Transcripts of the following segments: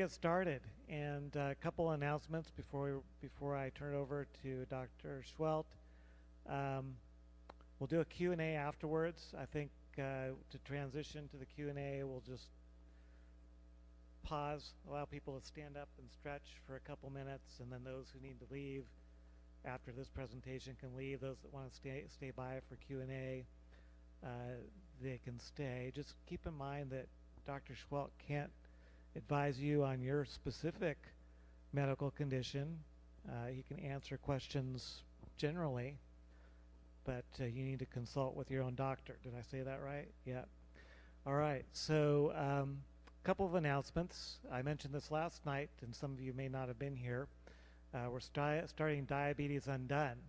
get started, and a couple announcements before I turn it over to Dr. Seheult. We'll do a Q&A afterwards. I think to transition to the Q&A, we'll just pause, allow people to stand up and stretch for a couple minutes, and then those who need to leave after this presentation can leave. Those that want to stay by for Q&A, they can stay. Just keep in mind that Dr. Seheult can't advise you on your specific medical condition. He can answer questions generally, but you need to consult with your own doctor. Did I say that right? Yeah. All right. So a couple of announcements. I mentioned this last night, and some of you may not have been here. We're starting Diabetes Undone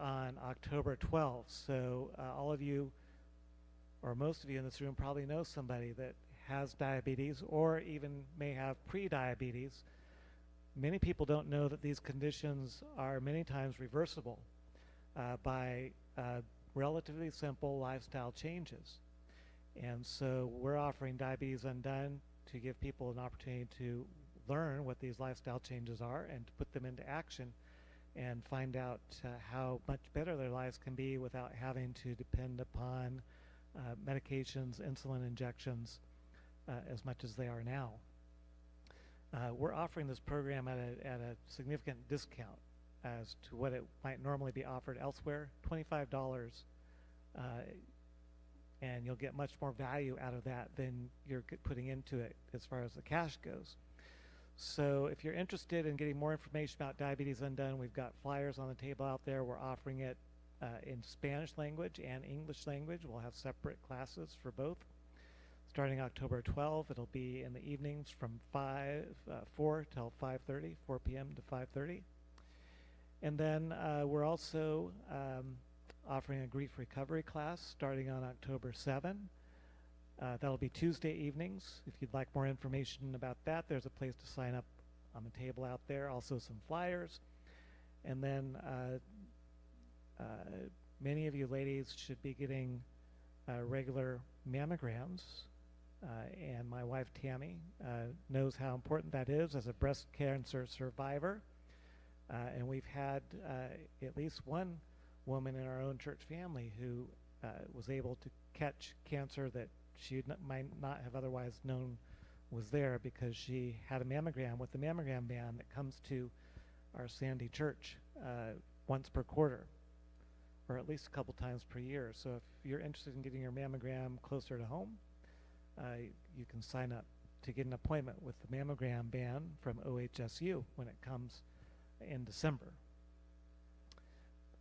on October 12th. So all of you, or most of you in this room, probably know somebody that has diabetes or even may have pre-diabetes. Many people don't know that these conditions are many times reversible by relatively simple lifestyle changes. And so we're offering Diabetes Undone to give people an opportunity to learn what these lifestyle changes are and to put them into action and find out how much better their lives can be without having to depend upon medications, insulin injections, as much as they are now. We're offering this program at a significant discount as to what it might normally be offered elsewhere, $25, and you'll get much more value out of that than you're putting into it as far as the cash goes. So if you're interested in getting more information about Diabetes Undone, we've got flyers on the table out there. We're offering it in Spanish language and English language. We'll have separate classes for both. Starting October 12th, it'll be in the evenings from 4 till 5:30, 4 p.m. to 5:30. And then we're also offering a grief recovery class starting on October 7th. That'll be Tuesday evenings. If you'd like more information about that, there's a place to sign up on the table out there. Also some flyers. And then many of you ladies should be getting regular mammograms. And my wife Tammy knows how important that is as a breast cancer survivor. And we've had at least one woman in our own church family who was able to catch cancer that she might not have otherwise known was there because she had a mammogram with the mammogram ban that comes to our Sandy church once per quarter, or at least a couple times per year. So if you're interested in getting your mammogram closer to home, you can sign up to get an appointment with the mammogram ban from OHSU when it comes in December.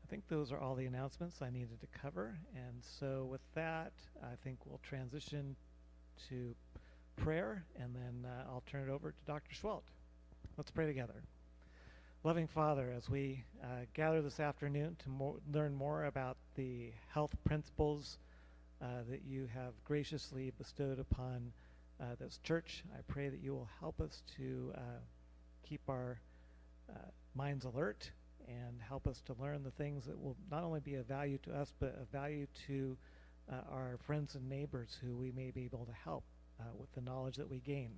I think those are all the announcements I needed to cover, and so with that, I think we'll transition to prayer, and then I'll turn it over to Dr. Seheult. Let's pray together. Loving Father, as we gather this afternoon to learn more about the health principles that you have graciously bestowed upon this church, I pray that you will help us to keep our minds alert and help us to learn the things that will not only be of value to us, but of value to our friends and neighbors who we may be able to help with the knowledge that we gain.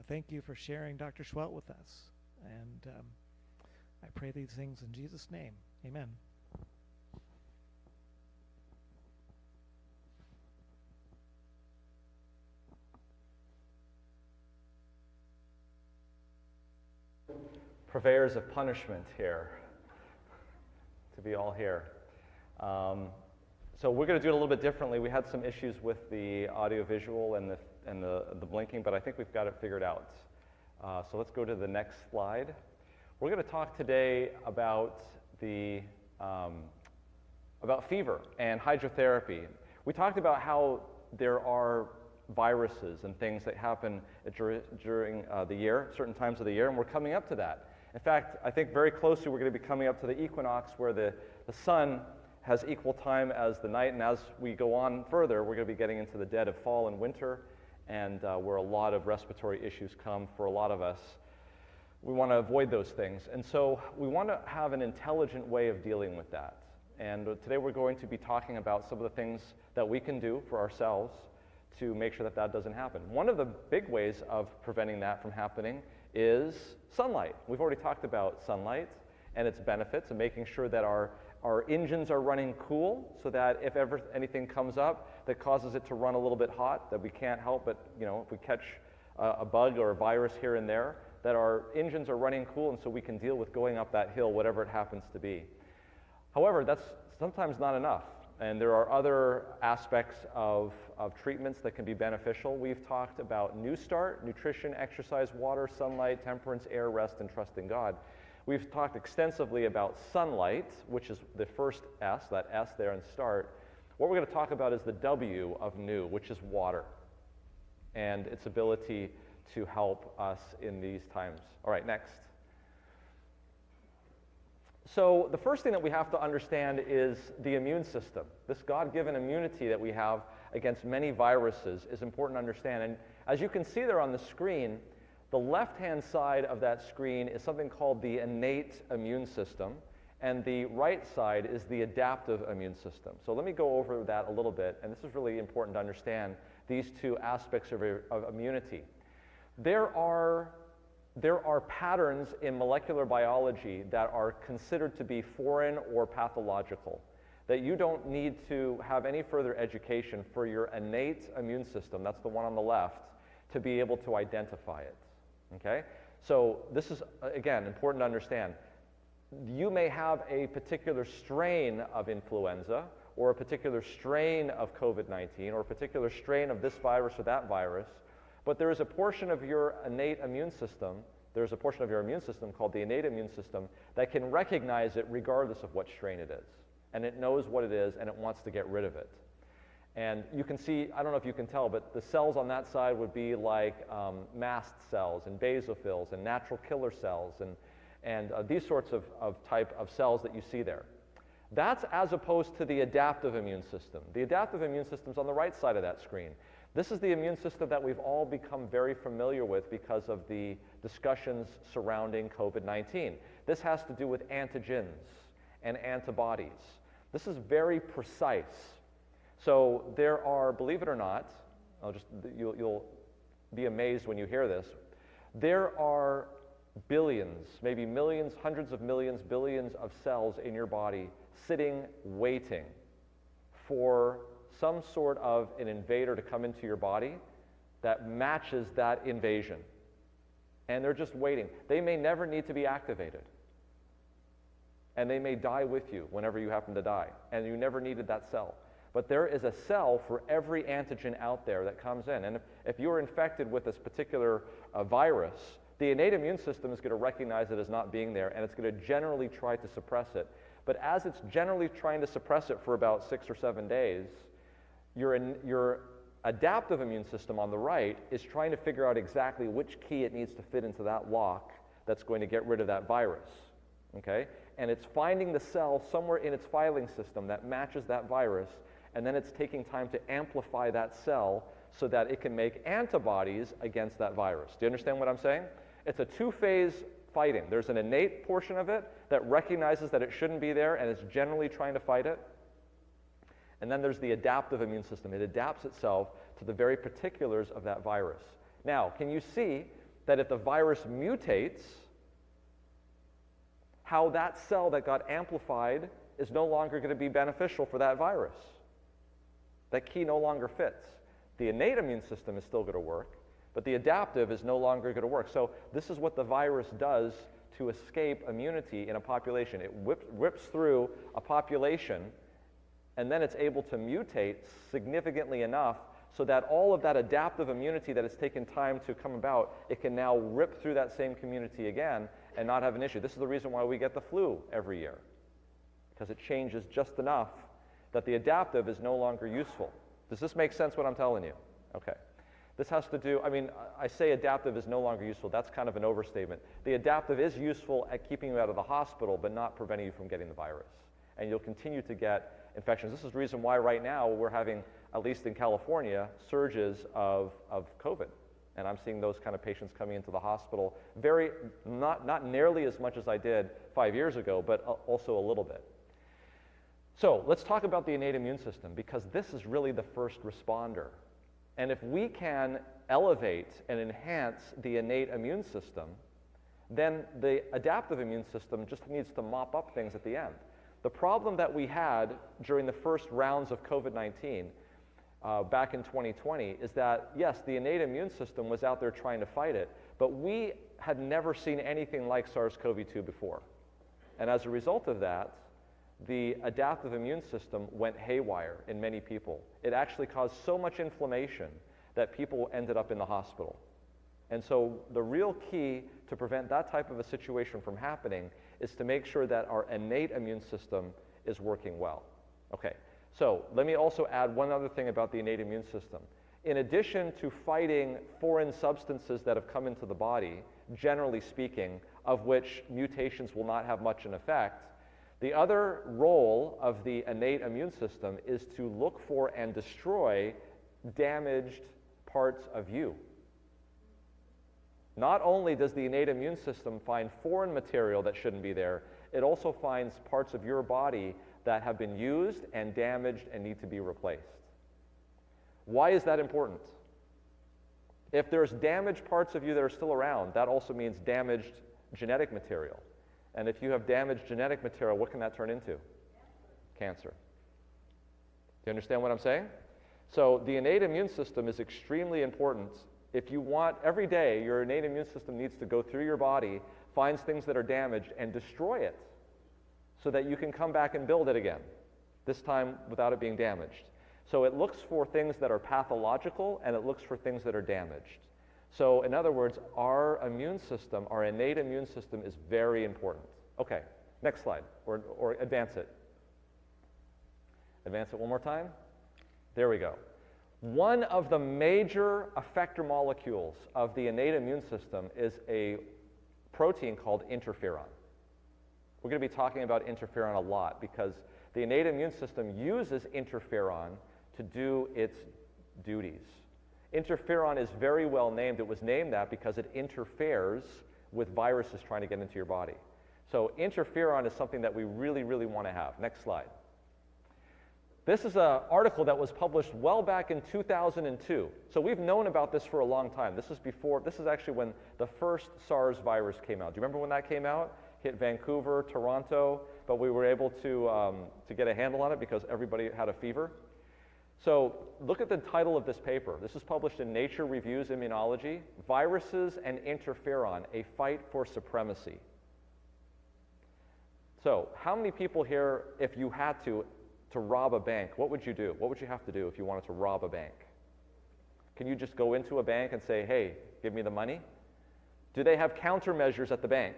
Thank you for sharing Dr. Seheult with us. And I pray these things in Jesus' name. Amen. Purveyors of punishment here, to be all here. So we're going to do it a little bit differently. We had some issues with the audio-visual and the blinking, but I think we've got it figured out. So let's go to the next slide. We're going to talk today about about fever and hydrotherapy. We talked about how there are viruses and things that happen during the year, certain times of the year, and we're coming up to that. In fact, I think very closely we're going to be coming up to the equinox where the sun has equal time as the night, and as we go on further, we're going to be getting into the dead of fall and winter, and where a lot of respiratory issues come for a lot of us. We want to avoid those things, and so we want to have an intelligent way of dealing with that. And today we're going to be talking about some of the things that we can do for ourselves to make sure that that doesn't happen. One of the big ways of preventing that from happening is sunlight. We've already talked about sunlight and its benefits and making sure that our engines are running cool so that if ever anything comes up that causes it to run a little bit hot, that we can't help but, if we catch a bug or a virus here and there, that our engines are running cool and so we can deal with going up that hill, whatever it happens to be. However, that's sometimes not enough. And there are other aspects of treatments that can be beneficial. We've talked about New Start, nutrition, exercise, water, sunlight, temperance, air, rest, and trust in God. We've talked extensively about sunlight, which is the first S, that S there in START. What we're going to talk about is the W of new, which is water, and its ability to help us in these times. All right, next. So the first thing that we have to understand is the immune system. This God-given immunity that we have against many viruses is important to understand. And as you can see there on the screen, the left-hand side of that screen is something called the innate immune system, and the right side is the adaptive immune system. So let me go over that a little bit, and this is really important to understand these two aspects of immunity. There are patterns in molecular biology that are considered to be foreign or pathological, that you don't need to have any further education for your innate immune system, that's the one on the left, to be able to identify it. Okay? So this is, again, important to understand. You may have a particular strain of influenza, or a particular strain of COVID-19, or a particular strain of this virus or that virus, but there is a portion of your innate immune system, there's a portion of your immune system called the innate immune system that can recognize it regardless of what strain it is. And it knows what it is, and it wants to get rid of it. And you can see, I don't know if you can tell, but the cells on that side would be like mast cells and basophils and natural killer cells and these sorts of type of cells that you see there. That's as opposed to the adaptive immune system. The adaptive immune system is on the right side of that screen. This is the immune system that we've all become very familiar with because of the discussions surrounding COVID-19. This has to do with antigens and antibodies. This is very precise. So there are, believe it or not, you'll be amazed when you hear this, there are billions, maybe millions, hundreds of millions, billions of cells in your body sitting, waiting for some sort of an invader to come into your body that matches that invasion. And they're just waiting. They may never need to be activated. And they may die with you whenever you happen to die. And you never needed that cell. But there is a cell for every antigen out there that comes in. And if you're infected with this particular virus, the innate immune system is going to recognize it as not being there, and it's going to generally try to suppress it. But as it's generally trying to suppress it for about 6 or 7 days, your adaptive immune system on the right is trying to figure out exactly which key it needs to fit into that lock that's going to get rid of that virus. Okay? And it's finding the cell somewhere in its filing system that matches that virus, and then it's taking time to amplify that cell so that it can make antibodies against that virus. Do you understand what I'm saying? It's a two-phase fighting. There's an innate portion of it that recognizes that it shouldn't be there and is generally trying to fight it. And then there's the adaptive immune system. It adapts itself to the very particulars of that virus. Now, can you see that if the virus mutates, how that cell that got amplified is no longer going to be beneficial for that virus? That key no longer fits. The innate immune system is still going to work, but the adaptive is no longer going to work. So this is what the virus does to escape immunity in a population. It rips through a population, and then it's able to mutate significantly enough so that all of that adaptive immunity that has taken time to come about, it can now rip through that same community again and not have an issue. This is the reason why we get the flu every year, because it changes just enough that the adaptive is no longer useful. Does this make sense what I'm telling you? Okay. This has to do, I say adaptive is no longer useful. That's kind of an overstatement. The adaptive is useful at keeping you out of the hospital, but not preventing you from getting the virus. And you'll continue to get infections. This is the reason why right now we're having, at least in California, surges of COVID. And I'm seeing those kind of patients coming into the hospital not nearly as much as I did 5 years ago, but also a little bit. So let's talk about the innate immune system, because this is really the first responder. And if we can elevate and enhance the innate immune system, then the adaptive immune system just needs to mop up things at the end. The problem that we had during the first rounds of COVID-19 back in 2020 is that, yes, the innate immune system was out there trying to fight it, but we had never seen anything like SARS-CoV-2 before. And as a result of that, the adaptive immune system went haywire in many people. It actually caused so much inflammation that people ended up in the hospital. And so the real key to prevent that type of a situation from happening is to make sure that our innate immune system is working well. Okay, so let me also add one other thing about the innate immune system. In addition to fighting foreign substances that have come into the body, generally speaking, of which mutations will not have much an effect, the other role of the innate immune system is to look for and destroy damaged parts of you. Not only does the innate immune system find foreign material that shouldn't be there, it also finds parts of your body that have been used and damaged and need to be replaced. Why is that important? If there's damaged parts of you that are still around, that also means damaged genetic material. And if you have damaged genetic material, what can that turn into? Cancer. Do you understand what I'm saying? So the innate immune system is extremely important. If you want, every day, your innate immune system needs to go through your body, finds things that are damaged, and destroy it so that you can come back and build it again, this time without it being damaged. So it looks for things that are pathological, and it looks for things that are damaged. So in other words, our immune system, our innate immune system is very important. Okay, next slide, or advance it. Advance it one more time. There we go. One of the major effector molecules of the innate immune system is a protein called interferon. We're going to be talking about interferon a lot because the innate immune system uses interferon to do its duties. Interferon is very well named. It was named that because it interferes with viruses trying to get into your body. So interferon is something that we really, really want to have. Next slide. This is an article that was published well back in 2002. So we've known about this for a long time. This is actually when the first SARS virus came out. Do you remember when that came out? Hit Vancouver, Toronto, but we were able to get a handle on it because everybody had a fever. So look at the title of this paper. This is published in Nature Reviews Immunology, Viruses and Interferon, a Fight for Supremacy. So how many people here, if you had to rob a bank, what would you do? What would you have to do if you wanted to rob a bank? Can you just go into a bank and say, hey, give me the money? Do they have countermeasures at the bank?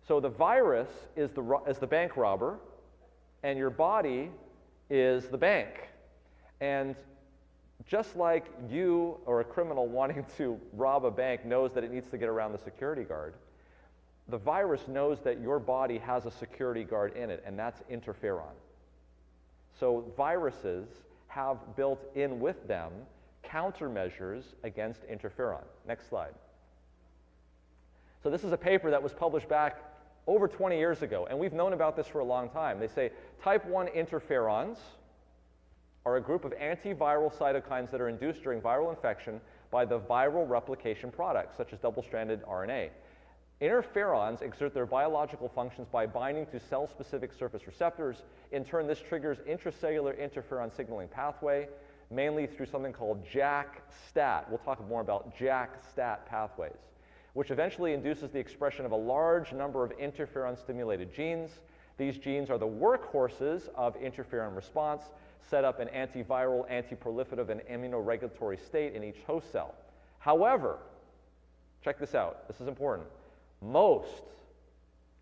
So the virus is the bank robber, and your body is the bank. And just like you or a criminal wanting to rob a bank knows that it needs to get around the security guard, the virus knows that your body has a security guard in it, and that's interferon. So viruses have built in with them countermeasures against interferon. Next slide. So this is a paper that was published back over 20 years ago, and we've known about this for a long time. They say type 1 interferons are a group of antiviral cytokines that are induced during viral infection by the viral replication products, such as double-stranded RNA. Interferons exert their biological functions by binding to cell-specific surface receptors. In turn, this triggers intracellular interferon signaling pathway, mainly through something called JAK-STAT. We'll talk more about JAK-STAT pathways, which eventually induces the expression of a large number of interferon-stimulated genes. These genes are the workhorses of interferon response, set up an antiviral, antiproliferative, and immunoregulatory state in each host cell. However, check this out. This is important. Most,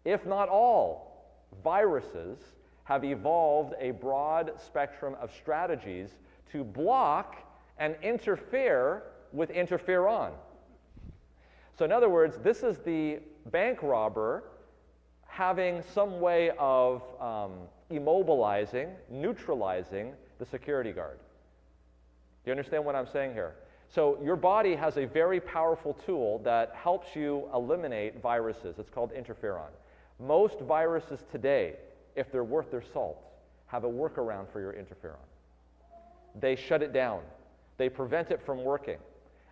if not all, viruses have evolved a broad spectrum of strategies to block and interfere with interferon. So in other words, this is the bank robber having some way of immobilizing, neutralizing the security guard. Do you understand what I'm saying here? So your body has a very powerful tool that helps you eliminate viruses. It's called interferon. Most viruses today, if they're worth their salt, have a workaround for your interferon. They shut it down. They prevent it from working.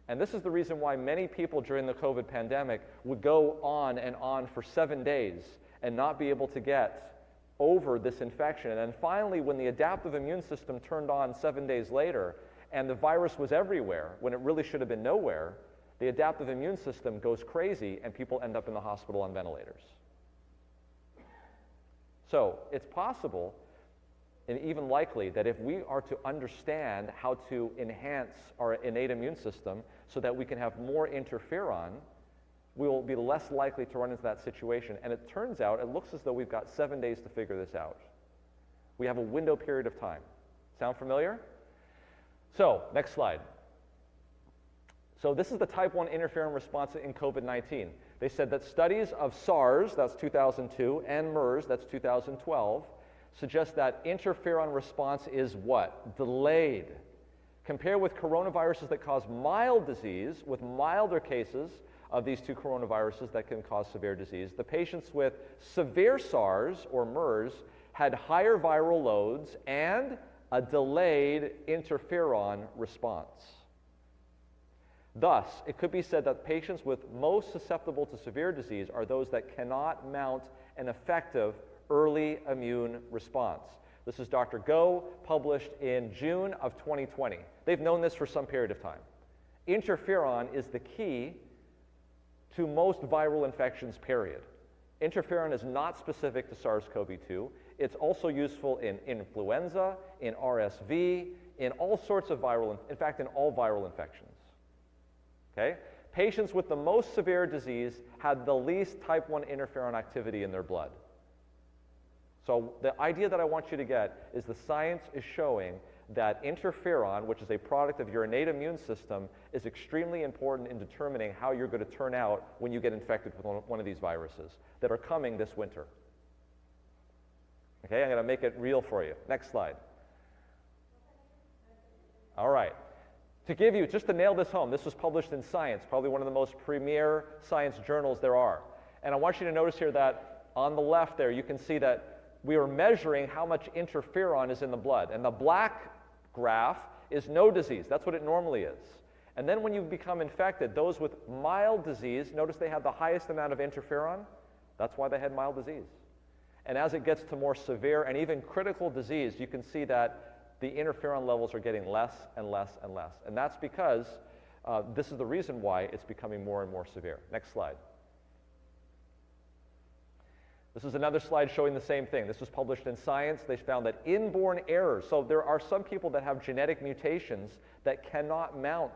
And this is the reason why many people during the COVID pandemic would go on and on for 7 days and not be able to get over this infection. And then finally, when the adaptive immune system turned on 7 days later, and the virus was everywhere when it really should have been nowhere, the adaptive immune system goes crazy and people end up in the hospital on ventilators. So it's possible and even likely that if we are to understand how to enhance our innate immune system so that we can have more interferon, we will be less likely to run into that situation. And it turns out, it looks as though we've got 7 days to figure this out. We have a window period of time. Sound familiar? So, next slide. So this is the type 1 interferon response in COVID-19. They said that studies of SARS, that's 2002, and MERS, that's 2012, suggest that interferon response is what? Delayed. Compare with coronaviruses that cause mild disease, with milder cases of these two coronaviruses that can cause severe disease. The patients with severe SARS or MERS had higher viral loads and a delayed interferon response. Thus, it could be said that patients with most susceptible to severe disease are those that cannot mount an effective early immune response. This is Dr. Go, published in June of 2020. They've known this for some period of time. Interferon is the key to most viral infections, period. Interferon is not specific to SARS-CoV-2. It's also useful in influenza, in RSV, in all sorts of viral, in fact, in all viral infections. Okay? Patients with the most severe disease had the least type 1 interferon activity in their blood. So the idea that I want you to get is the science is showing that interferon, which is a product of your innate immune system, is extremely important in determining how you're going to turn out when you get infected with one of these viruses that are coming this winter. Okay, I'm going to make it real for you. Next slide. All right. To give you, just to nail this home, this was published in Science, probably one of the most premier science journals there are. And I want you to notice here that on the left there, you can see that we are measuring how much interferon is in the blood. And the black graph is no disease. That's what it normally is. And then when you become infected, those with mild disease, notice they have the highest amount of interferon. That's why they had mild disease. And as it gets to more severe and even critical disease, you can see that the interferon levels are getting less and less and less. And that's because this is the reason why it's becoming more and more severe. Next slide. This is another slide showing the same thing. This was published in Science. They found that inborn errors, so there are some people that have genetic mutations that cannot mount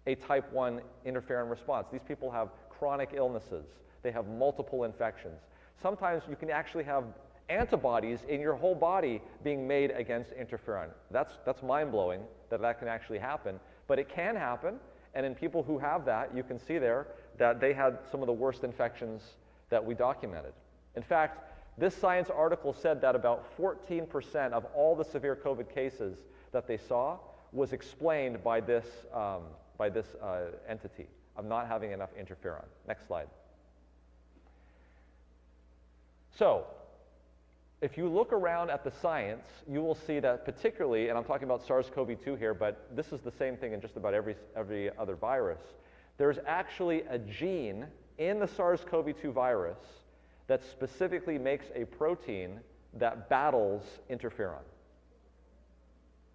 a type 1 interferon response. These people have chronic illnesses. They have multiple infections. Sometimes you can actually have antibodies in your whole body being made against interferon. That's mind-blowing that that can actually happen, but it can happen, and in people who have that, you can see there that they had some of the worst infections that we documented. In fact, this Science article said that about 14% of all the severe COVID cases that they saw was explained by this entity of not having enough interferon. Next slide. So, if you look around at the science, you will see that particularly, and I'm talking about SARS-CoV-2 here, but this is the same thing in just about every other virus, there's actually a gene in the SARS-CoV-2 virus that specifically makes a protein that battles interferon.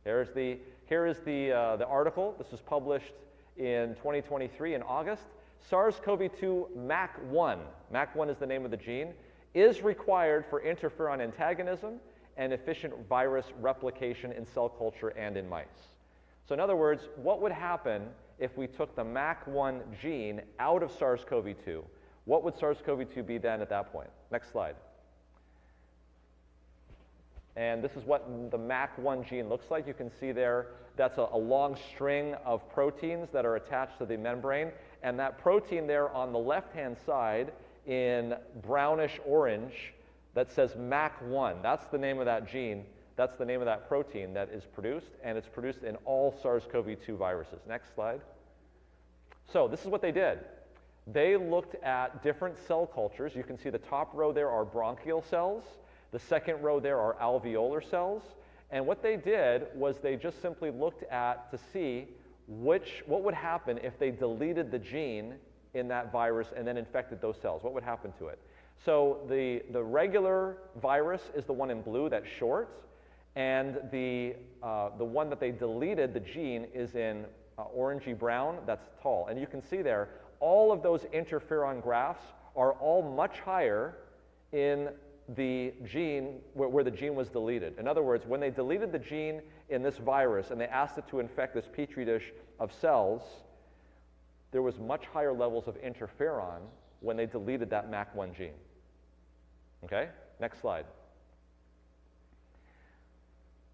Here is the article. This was published in 2023 in August. SARS-CoV-2 MAC1, MAC1 is the name of the gene, is required for interferon antagonism and efficient virus replication in cell culture and in mice. So in other words, what would happen if we took the MAC1 gene out of SARS-CoV-2? What would SARS-CoV-2 be then at that point? Next slide. And this is what the MAC1 gene looks like. You can see there, that's a long string of proteins that are attached to the membrane. And that protein there on the left-hand side in brownish orange that says MAC1, that's the name of that gene. That's the name of that protein that is produced, and it's produced in all SARS-CoV-2 viruses. Next slide. So this is what they did. They looked at different cell cultures. You can see the top row there are bronchial cells. The second row there are alveolar cells. And what they did was they just simply looked at to see what would happen if they deleted the gene in that virus and then infected those cells? What would happen to it? So the regular virus is the one in blue, that's short, and the one that they deleted, the gene, is in orangey brown, that's tall. And you can see there, all of those interferon graphs are all much higher in the gene where the gene was deleted. In other words, when they deleted the gene in this virus and they asked it to infect this petri dish of cells, there was much higher levels of interferon when they deleted that MAC1 gene. Okay, next slide.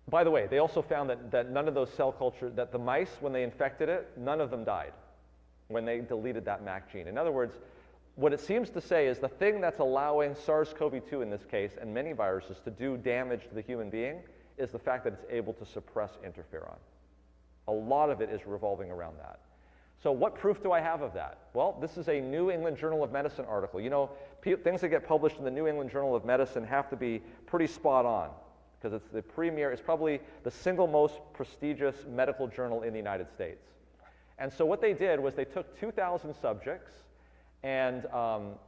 By the way, they also found that none of those cell culture, that the mice, when they infected it, none of them died when they deleted that MAC gene. In other words, what it seems to say is the thing that's allowing SARS-CoV-2 in this case, and many viruses, to do damage to the human being is the fact that it's able to suppress interferon. A lot of it is revolving around that. So what proof do I have of that? Well, this is a New England Journal of Medicine article. You know, things that get published in the New England Journal of Medicine have to be pretty spot on, because it's the premier, it's probably the single most prestigious medical journal in the United States. And so what they did was they took 2,000 subjects, and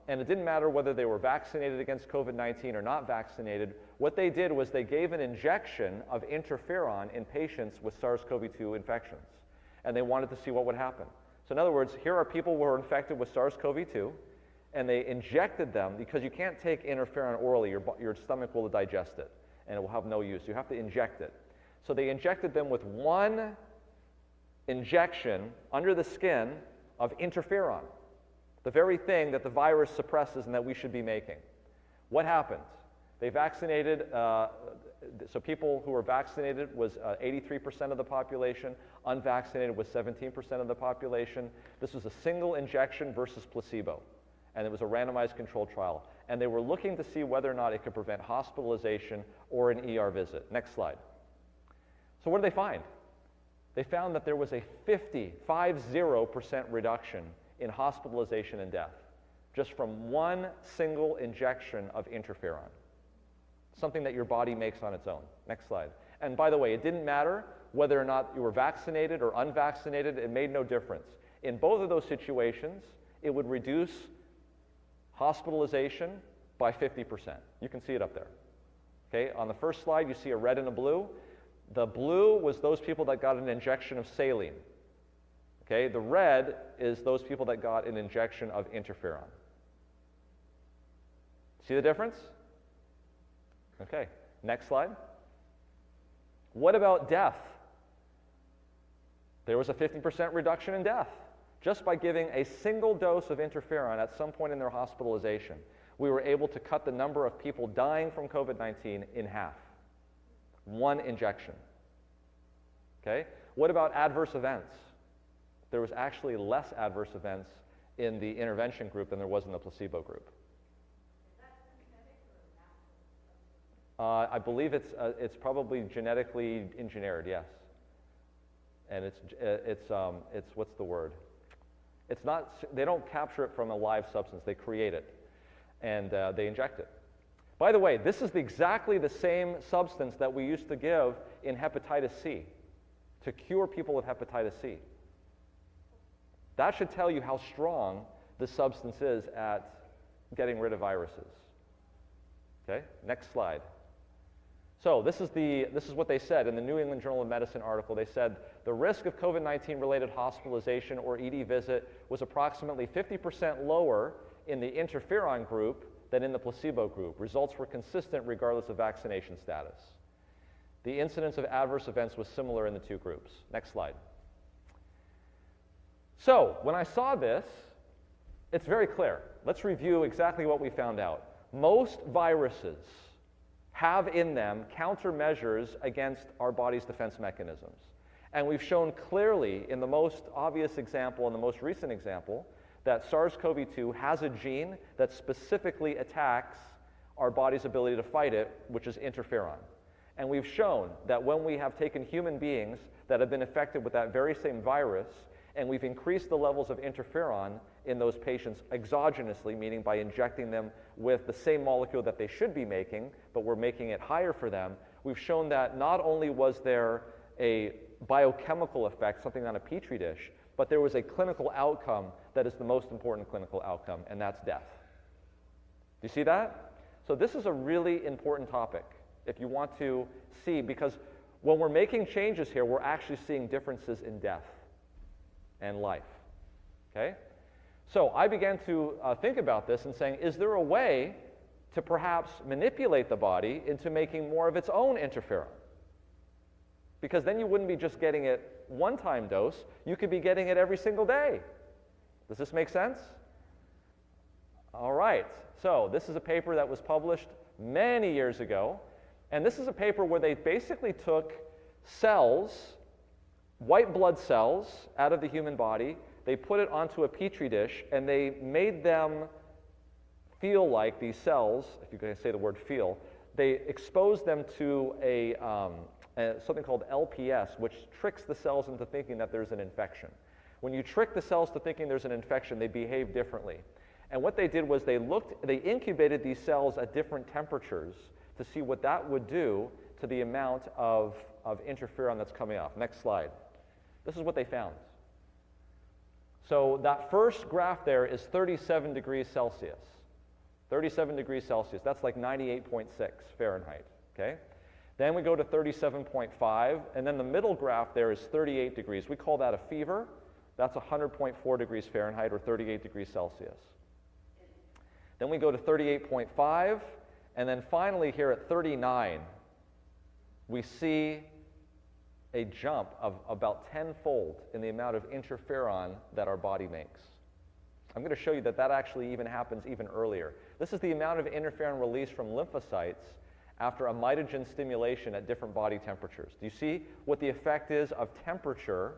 it didn't matter whether they were vaccinated against COVID-19 or not vaccinated. What they did was they gave an injection of interferon in patients with SARS-CoV-2 infections, and they wanted to see what would happen. So in other words, here are people who were infected with SARS-CoV-2, and they injected them, because you can't take interferon orally, your stomach will digest it, and it will have no use. You have to inject it. So they injected them with one injection under the skin of interferon, the very thing that the virus suppresses and that we should be making. What happened? They vaccinated, so people who were vaccinated was 83% of the population, unvaccinated was 17% of the population. This was a single injection versus placebo, and it was a randomized controlled trial. And they were looking to see whether or not it could prevent hospitalization or an ER visit. Next slide. So what did they find? They found that there was a 50% reduction in hospitalization and death just from one single injection of interferon, something that your body makes on its own. Next slide. And by the way, it didn't matter whether or not you were vaccinated or unvaccinated. It made no difference. In both of those situations, it would reduce hospitalization by 50%. You can see it up there. Okay, on the first slide, you see a red and a blue. The blue was those people that got an injection of saline. Okay, the red is those people that got an injection of interferon. See the difference? Okay, next slide. What about death? There was a 50% reduction in death just by giving a single dose of interferon at some point in their hospitalization. We were able to cut the number of people dying from COVID-19 in half. One injection. Okay? What about adverse events? There was actually less adverse events in the intervention group than there was in the placebo group. Is that synthetic or natural? I believe it's probably genetically engineered, yes. And it's what's the word? It's not. They don't capture it from a live substance. They create it, and they inject it. By the way, this is exactly the same substance that we used to give in hepatitis C to cure people with hepatitis C. That should tell you how strong this substance is at getting rid of viruses. Okay, next slide. So this is what they said in the New England Journal of Medicine article. They said the risk of COVID-19 related hospitalization or ED visit was approximately 50% lower in the interferon group than in the placebo group. Results were consistent regardless of vaccination status. The incidence of adverse events was similar in the two groups. Next slide. So when I saw this, it's very clear. Let's review exactly what we found out. Most viruses have in them countermeasures against our body's defense mechanisms. And we've shown clearly in the most obvious example and the most recent example that SARS-CoV-2 has a gene that specifically attacks our body's ability to fight it, which is interferon. And we've shown that when we have taken human beings that have been infected with that very same virus, and we've increased the levels of interferon in those patients exogenously, meaning by injecting them with the same molecule that they should be making, but we're making it higher for them, we've shown that not only was there a biochemical effect, something on a petri dish, but there was a clinical outcome that is the most important clinical outcome, and that's death. Do you see that? So this is a really important topic if you want to see, because when we're making changes here, we're actually seeing differences in death and life. Okay? So I began to think about this and saying, is there a way to perhaps manipulate the body into making more of its own interferon? Because then you wouldn't be just getting it one-time dose, you could be getting it every single day. Does this make sense? All right, so this is a paper that was published many years ago, and this is a paper where they basically took cells, white blood cells, out of the human body, they put it onto a petri dish, and they made them feel like these cells, if you can say the word feel, they exposed them to something called LPS, which tricks the cells into thinking that there's an infection. When you trick the cells to thinking there's an infection, they behave differently. And what they did was they incubated these cells at different temperatures to see what that would do to the amount of interferon that's coming off. Next slide. This is what they found. So that first graph there is 37 degrees Celsius. 37 degrees Celsius, that's like 98.6 Fahrenheit, okay? Then we go to 37.5, and then the middle graph there is 38 degrees. We call that a fever. That's 100.4 degrees Fahrenheit, or 38 degrees Celsius. Then we go to 38.5, and then finally here at 39, we see a jump of about 10-fold in the amount of interferon that our body makes. I'm going to show you that that actually even happens even earlier. This is the amount of interferon released from lymphocytes after a mitogen stimulation at different body temperatures. Do you see what the effect is of temperature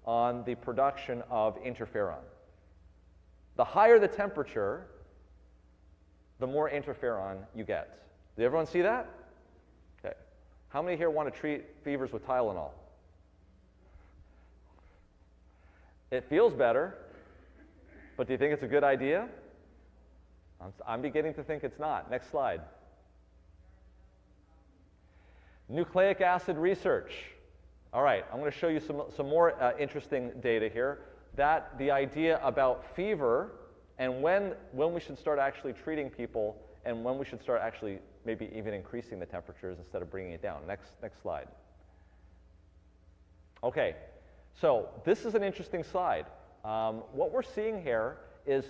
on the production of interferon? The higher the temperature, the more interferon you get. Did everyone see that? Okay. How many here want to treat fevers with Tylenol? It feels better, but do you think it's a good idea? I'm beginning to think it's not. Next slide. Nucleic acid research. All right, I'm going to show you some more interesting data here. That the idea about fever and when we should start actually treating people and when we should start actually maybe even increasing the temperatures instead of bringing it down. Next slide. Okay, so this is an interesting slide. What we're seeing here is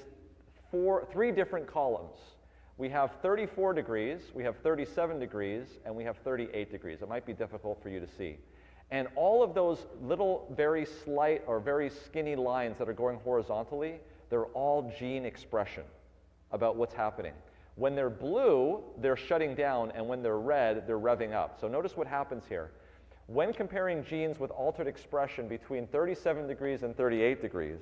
three different columns. We have 34 degrees, we have 37 degrees, and we have 38 degrees. It might be difficult for you to see. And all of those little very slight or very skinny lines that are going horizontally, they're all gene expression about what's happening. When they're blue, they're shutting down, and when they're red, they're revving up. So notice what happens here. When comparing genes with altered expression between 37 degrees and 38 degrees,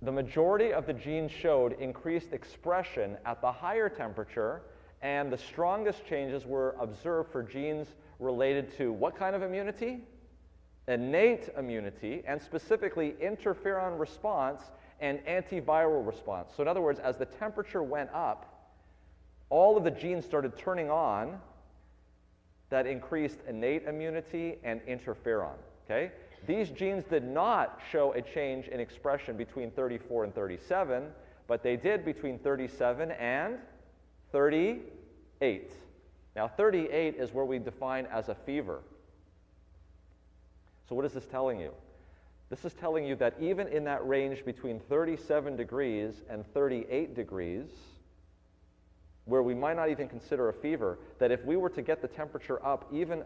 the majority of the genes showed increased expression at the higher temperature, and the strongest changes were observed for genes related to what kind of immunity? Innate immunity, and specifically interferon response and antiviral response. So in other words, as the temperature went up, all of the genes started turning on that increased innate immunity and interferon, okay? These genes did not show a change in expression between 34 and 37, but they did between 37 and 38. Now, 38 is where we define as a fever. So what is this telling you? This is telling you that even in that range between 37 degrees and 38 degrees, where we might not even consider a fever, that if we were to get the temperature up even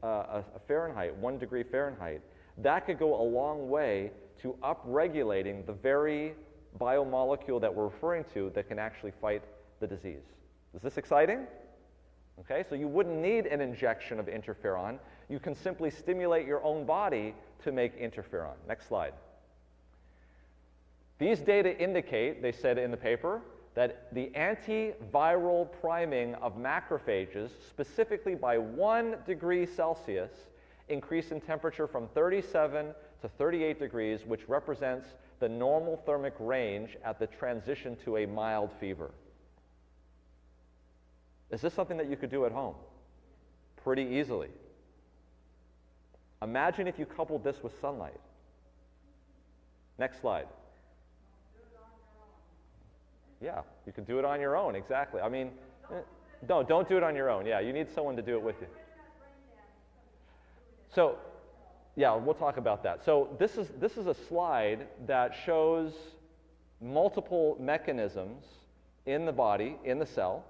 a Fahrenheit, 1 degree Fahrenheit, that could go a long way to upregulating the very biomolecule that we're referring to that can actually fight the disease. Is this exciting? Okay, so you wouldn't need an injection of interferon. You can simply stimulate your own body to make interferon. Next slide. These data indicate, they said in the paper, that the antiviral priming of macrophages, specifically by 1 degree Celsius, increase in temperature from 37 to 38 degrees, which represents the normal thermic range at the transition to a mild fever. Is this something that you could do at home? Pretty easily. Imagine if you coupled this with sunlight. Next slide. Yeah, you can do it on your own, exactly. I mean, don't do it on your own. Yeah, you need someone to do it with you. So, yeah, we'll talk about that. So this is a slide that shows multiple mechanisms in the body, in the cell.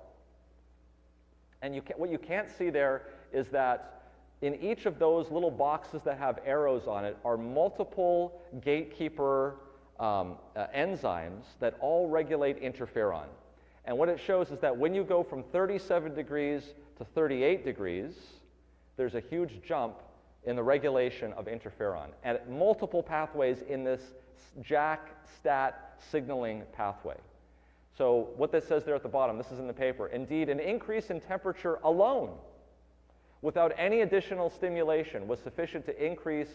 And what you can't see there is that in each of those little boxes that have arrows on it are multiple gatekeeper enzymes that all regulate interferon. And what it shows is that when you go from 37 degrees to 38 degrees, there's a huge jump in the regulation of interferon at multiple pathways in this JAK-STAT signaling pathway. So what this says there at the bottom, this is in the paper, indeed an increase in temperature alone without any additional stimulation was sufficient to increase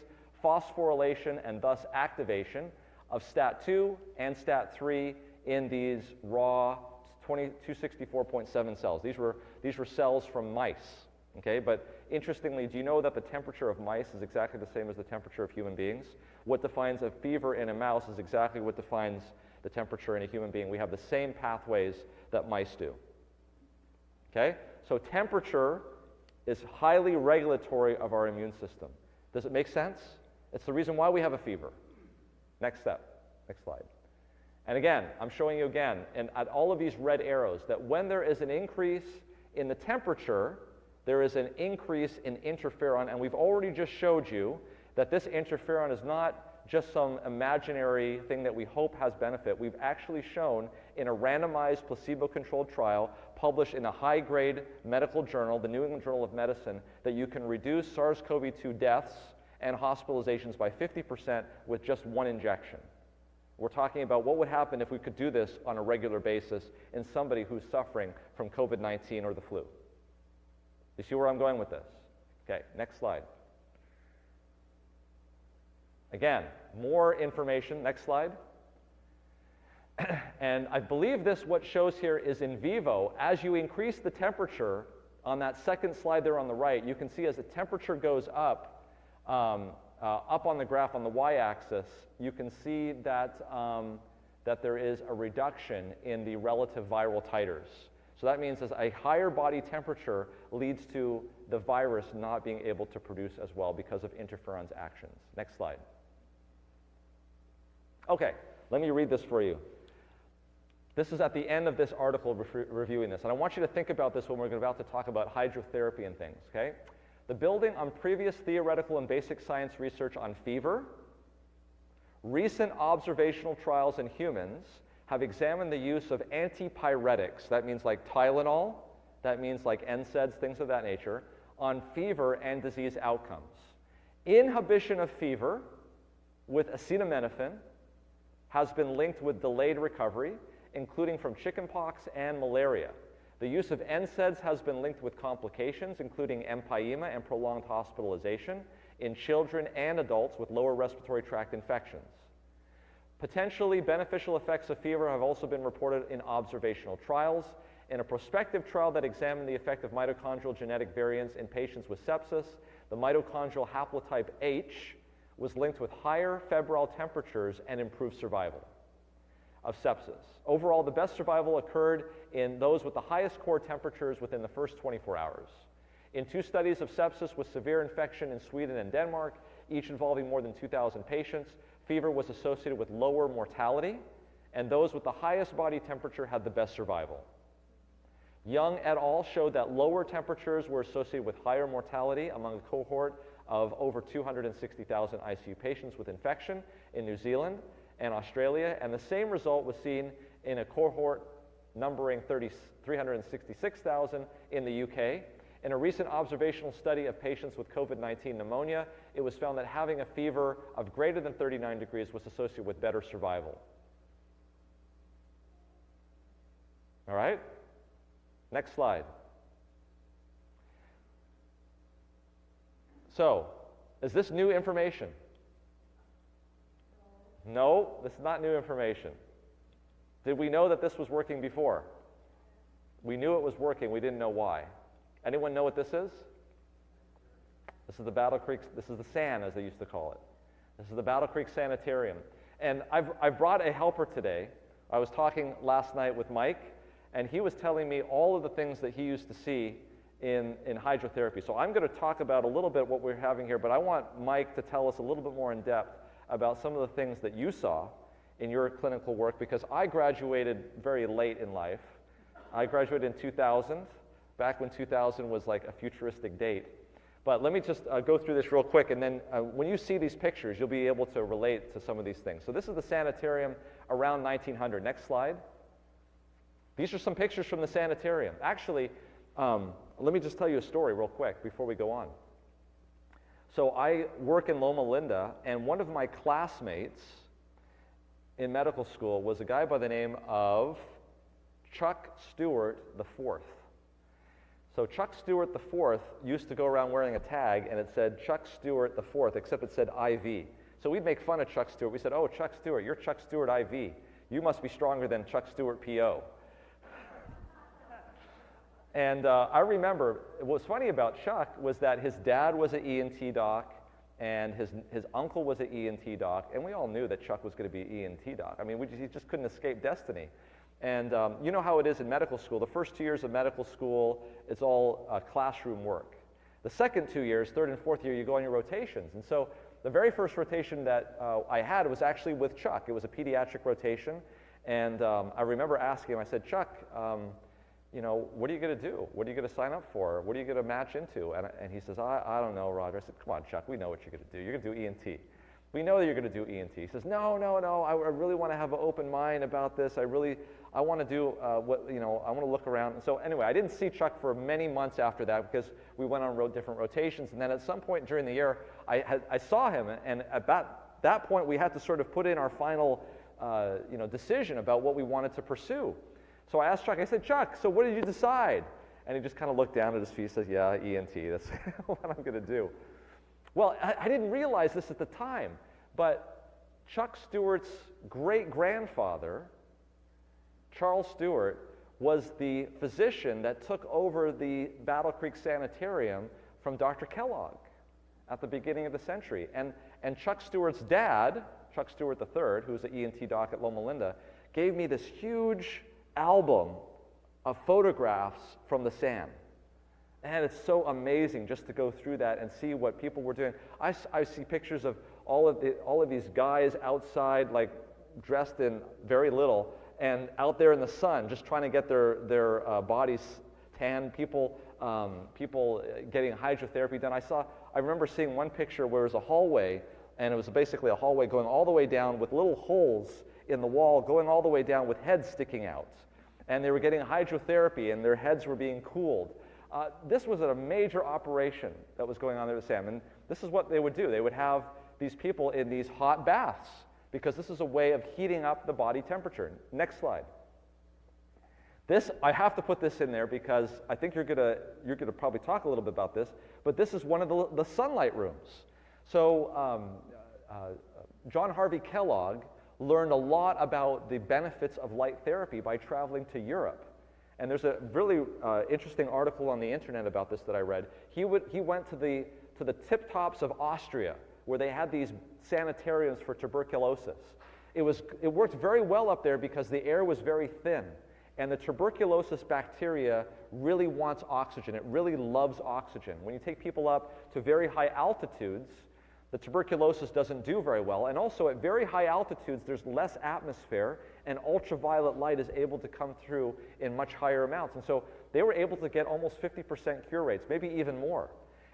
phosphorylation and thus activation of STAT2 and STAT3 in these raw 264.7 cells. These were cells from mice. Okay, but interestingly, do you know that the temperature of mice is exactly the same as the temperature of human beings? What defines a fever in a mouse is exactly what defines the temperature in a human being. We have the same pathways that mice do. Okay, so temperature is highly regulatory of our immune system. Does it make sense? It's the reason why we have a fever. Next step, next slide. And again, I'm showing you again, and at all of these red arrows, that when there is an increase in the temperature, there is an increase in interferon, and we've already just showed you that this interferon is not just some imaginary thing that we hope has benefit. We've actually shown in a randomized placebo-controlled trial published in a high-grade medical journal, the New England Journal of Medicine, that you can reduce SARS-CoV-2 deaths and hospitalizations by 50% with just one injection. We're talking about what would happen if we could do this on a regular basis in somebody who's suffering from COVID-19 or the flu. You see where I'm going with this? Okay, next slide. Again, more information. Next slide. And I believe what shows here is in vivo. As you increase the temperature on that second slide there on the right, you can see as the temperature goes up, up on the graph on the y-axis, you can see that, that there is a reduction in the relative viral titers. So that means as a higher body temperature leads to the virus not being able to produce as well because of interferon's actions. Next slide. Okay, let me read this for you. This is at the end of this article reviewing this, and I want you to think about this when we're about to talk about hydrotherapy and things, okay? The building on previous theoretical and basic science research on fever, recent observational trials in humans have examined the use of antipyretics, that means like Tylenol, that means like NSAIDs, things of that nature, on fever and disease outcomes. Inhibition of fever with acetaminophen has been linked with delayed recovery, including from chickenpox and malaria. The use of NSAIDs has been linked with complications, including empyema and prolonged hospitalization in children and adults with lower respiratory tract infections. Potentially beneficial effects of fever have also been reported in observational trials. In a prospective trial that examined the effect of mitochondrial genetic variants in patients with sepsis, the mitochondrial haplotype H was linked with higher febrile temperatures and improved survival of sepsis. Overall, the best survival occurred in those with the highest core temperatures within the first 24 hours. In 2 studies of sepsis with severe infection in Sweden and Denmark, each involving more than 2,000 patients, fever was associated with lower mortality, and those with the highest body temperature had the best survival. Young et al. Showed that lower temperatures were associated with higher mortality among a cohort of over 260,000 ICU patients with infection in New Zealand and Australia, and the same result was seen in a cohort numbering 366,000 in the UK. In a recent observational study of patients with COVID-19 pneumonia, it was found that having a fever of greater than 39 degrees was associated with better survival. All right? Next slide. So, is this new information? No, this is not new information. Did we know that this was working before? We knew it was working, we didn't know why. Anyone know what this is? This is the Battle Creek, this is the SAN, as they used to call it. This is the Battle Creek Sanitarium. And I've brought a helper today. I was talking last night with Mike, and he was telling me all of the things that he used to see in hydrotherapy. So I'm going to talk about a little bit what we're having here, but I want Mike to tell us a little bit more in depth about some of the things that you saw in your clinical work, because I graduated very late in life. I graduated in 2000, back when 2000 was like a futuristic date. But let me just go through this real quick, and then when you see these pictures, you'll be able to relate to some of these things. So this is the sanitarium around 1900. Next slide. These are some pictures from the sanitarium. Actually, let me just tell you a story real quick before we go on. So I work in Loma Linda, and one of my classmates in medical school was a guy by the name of Chuck Stewart IV. So Chuck Stewart IV used to go around wearing a tag, and it said Chuck Stewart IV, except it said IV. So we'd make fun of Chuck Stewart. We said, "Oh, Chuck Stewart, you're Chuck Stewart IV. You must be stronger than Chuck Stewart PO." And I remember, what was funny about Chuck was that his dad was an ENT doc, and his uncle was an ENT doc, and we all knew that Chuck was going to be an ENT doc. I mean, he just couldn't escape destiny. And you know how it is in medical school. The first 2 years of medical school, it's all classroom work. The second 2 years, third and fourth year, you go on your rotations. And so the very first rotation that I had was actually with Chuck. It was a pediatric rotation. And I remember asking him, I said, "Chuck, you know, what are you going to do? What are you going to sign up for? What are you going to match into?" And he says, I don't know, Roger. I said, "Come on, Chuck, we know what you're going to do. You're going to do ENT. We know that you're going to do ENT." He says, no, I really want to have an open mind about this. I want to do I want to look around. And so anyway, I didn't see Chuck for many months after that because we went on different rotations. And then at some point during the year, I saw him. And at that point, we had to sort of put in our final decision about what we wanted to pursue. So I asked Chuck, I said, "Chuck, so what did you decide?" And he just kind of looked down at his feet and says, "Yeah, ENT, that's what I'm going to do." Well, I didn't realize this at the time, but Chuck Stewart's great-grandfather, Charles Stewart, was the physician that took over the Battle Creek Sanitarium from Dr. Kellogg at the beginning of the century. And Chuck Stewart's dad, Chuck Stewart III, who was an ENT doc at Loma Linda, gave me this huge album of photographs from the SAN. And it's so amazing just to go through that and see what people were doing. I see pictures of all of these guys outside, like dressed in very little, and out there in the sun, just trying to get their bodies tan. People getting hydrotherapy done. I remember seeing one picture where it was a hallway, and it was basically a hallway going all the way down with little holes in the wall, going all the way down with heads sticking out. And they were getting hydrotherapy, and their heads were being cooled. This was a major operation that was going on there at SAM, and this is what they would do. They would have these people in these hot baths, because this is a way of heating up the body temperature. Next slide. I have to put this in there because I think you're gonna probably talk a little bit about this, but this is one of the sunlight rooms. So John Harvey Kellogg learned a lot about the benefits of light therapy by traveling to Europe. And there's a really interesting article on the internet about this that I read. He went to the tip tops of Austria, where they had these sanitariums for tuberculosis. It worked very well up there because the air was very thin, and the tuberculosis bacteria really wants oxygen. It really loves oxygen. When you take people up to very high altitudes, the tuberculosis doesn't do very well, and also at very high altitudes there's less atmosphere, and ultraviolet light is able to come through in much higher amounts. And so they were able to get almost 50% cure rates, maybe even more.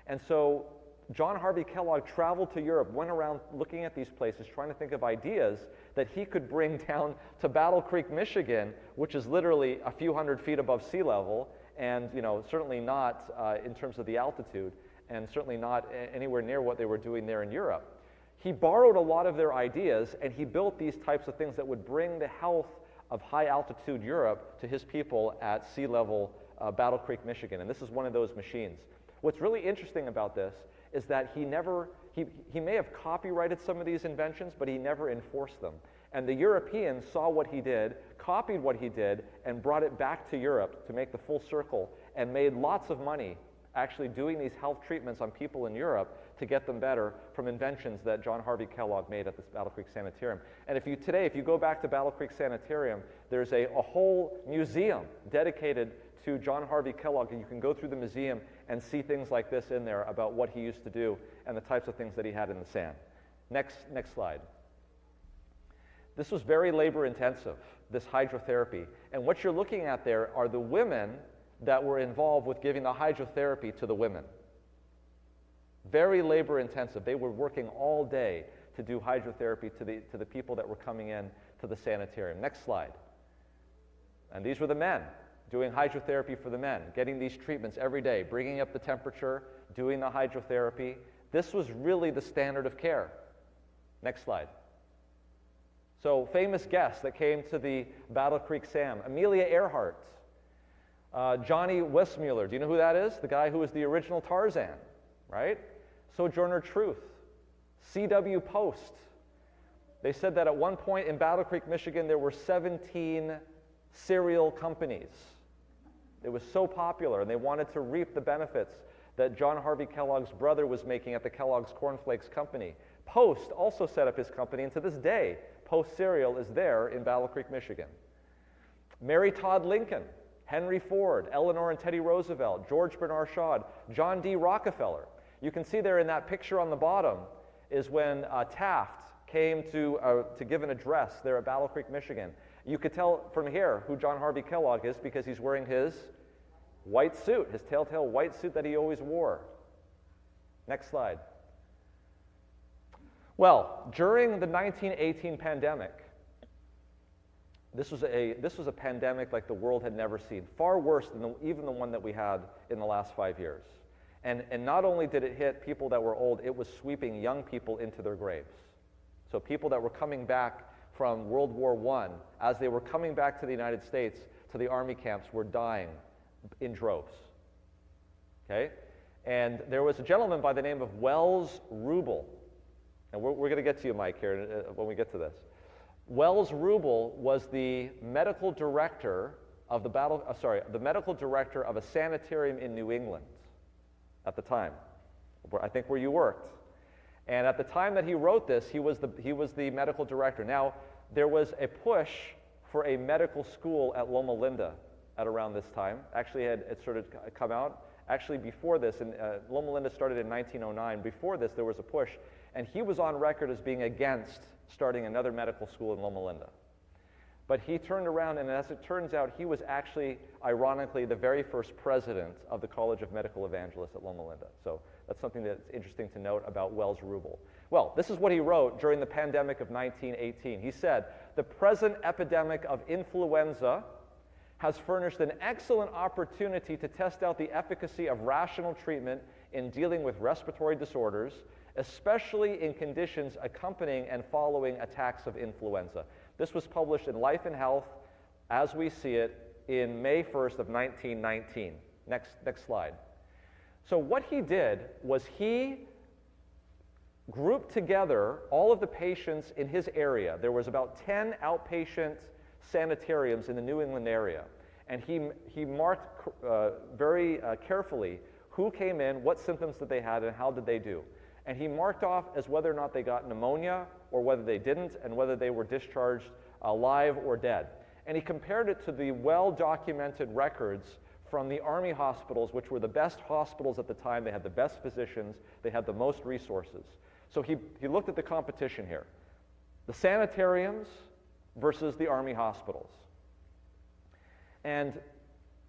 And so John Harvey Kellogg traveled to Europe, went around looking at these places, trying to think of ideas that he could bring down to Battle Creek, Michigan, which is literally a few hundred feet above sea level, and certainly not in terms of the altitude, and certainly not anywhere near what they were doing there in Europe. He borrowed a lot of their ideas, and he built these types of things that would bring the health of high-altitude Europe to his people at sea level, Battle Creek, Michigan. And this is one of those machines. What's really interesting about this is that he may have copyrighted some of these inventions, but he never enforced them. And the Europeans saw what he did, copied what he did, and brought it back to Europe to make the full circle, and made lots of money actually doing these health treatments on people in Europe to get them better from inventions that John Harvey Kellogg made at this Battle Creek Sanitarium. And if you go back to Battle Creek Sanitarium, there's a whole museum dedicated to John Harvey Kellogg, and you can go through the museum and see things like this in there about what he used to do and the types of things that he had in the sand. Next slide. This was very labor intensive, this hydrotherapy. And what you're looking at there are the women that were involved with giving the hydrotherapy to the women. Very labor intensive. They were working all day to do hydrotherapy to the people that were coming in to the sanitarium. Next slide. And these were the men doing hydrotherapy for the men, getting these treatments every day, bringing up the temperature, doing the hydrotherapy. This was really the standard of care. Next slide. So famous guests that came to the Battle Creek SAM: Amelia Earhart, Johnny Westmuller. Do you know who that is? The guy who was the original Tarzan, right? Sojourner Truth, C.W. Post. They said that at one point in Battle Creek, Michigan, there were 17 cereal companies. It was so popular, and they wanted to reap the benefits that John Harvey Kellogg's brother was making at the Kellogg's Corn Flakes Company. Post also set up his company, and to this day, Post Cereal is there in Battle Creek, Michigan. Mary Todd Lincoln, Henry Ford, Eleanor and Teddy Roosevelt, George Bernard Shaw, John D. Rockefeller. You can see there in that picture on the bottom is when Taft came to give an address there at Battle Creek, Michigan. You could tell from here who John Harvey Kellogg is because he's wearing his white suit, his telltale white suit that he always wore. Next slide. Well, during the 1918 pandemic, this was a pandemic like the world had never seen, far worse than even the one that we had in the last 5 years. And not only did it hit people that were old, it was sweeping young people into their graves. So people that were coming back from World War I, as they were coming back to the United States, to the army camps, were dying in droves. Okay? And there was a gentleman by the name of Wells Rubel. And we're going to get to you, Mike, here when we get to this. Wells Rubel was the medical director of the medical director of a sanitarium in New England at the time, I think where you worked. And at the time that he wrote this, he was the medical director. Now, there was a push for a medical school at Loma Linda at around this time. Actually, it started to come out. Actually, before this, and Loma Linda started in 1909. Before this, there was a push, and he was on record as being against starting another medical school in Loma Linda. But he turned around, and as it turns out, he was actually, ironically, the very first president of the College of Medical Evangelists at Loma Linda. So that's something that's interesting to note about Wells Rubel. Well, this is what he wrote during the pandemic of 1918. He said, "The present epidemic of influenza has furnished an excellent opportunity to test out the efficacy of rational treatment in dealing with respiratory disorders, especially in conditions accompanying and following attacks of influenza." This was published in Life and Health, as we see it, in May 1st of 1919. Next slide. So what he did was he grouped together all of the patients in his area. There was about 10 outpatient sanitariums in the New England area. And he marked very carefully who came in, what symptoms that they had, and how did they do. And he marked off as whether or not they got pneumonia or whether they didn't, and whether they were discharged alive or dead. And he compared it to the well-documented records from the Army hospitals, which were the best hospitals at the time. They had the best physicians. They had the most resources. So he looked at the competition here. The sanitariums versus the Army hospitals. And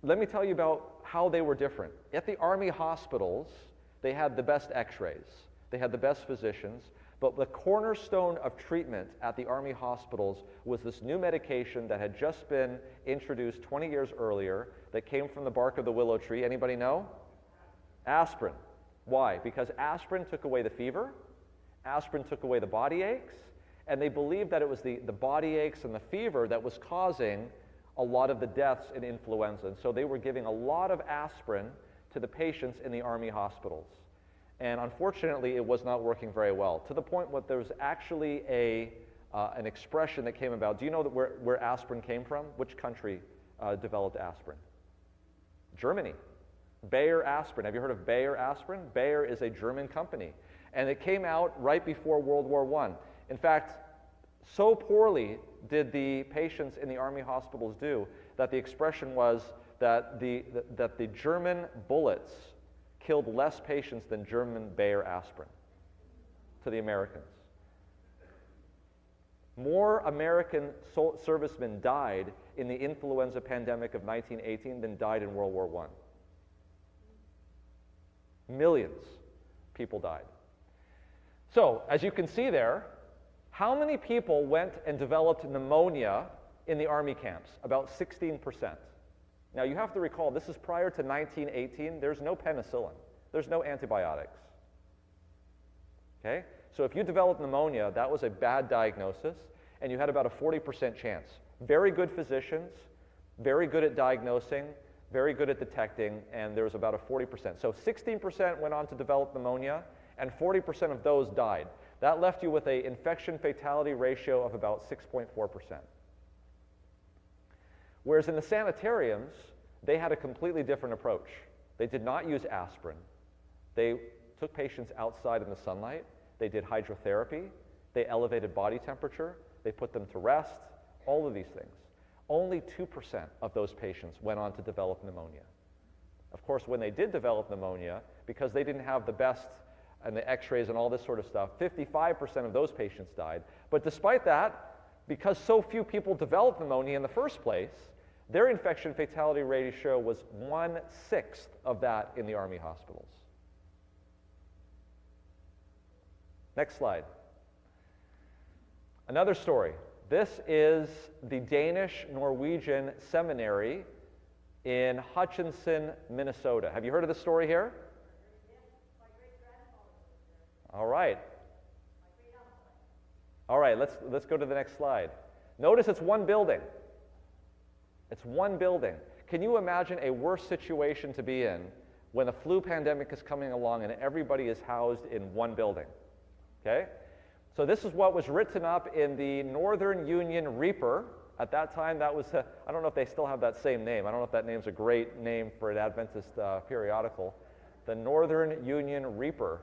let me tell you about how they were different. At the Army hospitals, they had the best x-rays. They had the best physicians. But the cornerstone of treatment at the Army hospitals was this new medication that had just been introduced 20 years earlier that came from the bark of the willow tree. Anybody know? Aspirin. Why? Because aspirin took away the fever, aspirin took away the body aches, and they believed that it was the body aches and the fever that was causing a lot of the deaths in influenza. And so they were giving a lot of aspirin to the patients in the Army hospitals. And unfortunately, it was not working very well, to the point where there was actually an expression that came about. Do you know that where aspirin came from? Which country developed aspirin? Germany. Bayer aspirin. Have you heard of Bayer aspirin? Bayer is a German company, and it came out right before World War I. In fact, so poorly did the patients in the army hospitals do that the expression was that the German bullets killed less patients than German Bayer aspirin to the Americans. More American servicemen died in the influenza pandemic of 1918 than died in World War I. Millions of people died. So, as you can see there, how many people went and developed pneumonia in the army camps? About 16%. Now, you have to recall, this is prior to 1918. There's no penicillin. There's no antibiotics. Okay? So if you developed pneumonia, that was a bad diagnosis, and you had about a 40% chance. Very good physicians, very good at diagnosing, very good at detecting, and there was about a 40%. So 16% went on to develop pneumonia, and 40% of those died. That left you with an infection fatality ratio of about 6.4%. Whereas in the sanitariums, they had a completely different approach. They did not use aspirin. They took patients outside in the sunlight. They did hydrotherapy. They elevated body temperature. They put them to rest, all of these things. Only 2% of those patients went on to develop pneumonia. Of course, when they did develop pneumonia, because they didn't have the best and the x-rays and all this sort of stuff, 55% of those patients died. But despite that, because so few people developed pneumonia in the first place, their infection fatality ratio was 1/6 of that in the army hospitals. Next slide. Another story. This is the Danish-Norwegian seminary in Hutchinson, Minnesota. Have you heard of this story here? My great-grandfather was there. All right. My great-uncle. All right, let's go to the next slide. Notice it's one building. It's one building. Can you imagine a worse situation to be in when a flu pandemic is coming along and everybody is housed in one building? Okay? So this is what was written up in the Northern Union Reaper. At that time, that was, I don't know if they still have that same name. I don't know if that name's a great name for an Adventist periodical. The Northern Union Reaper.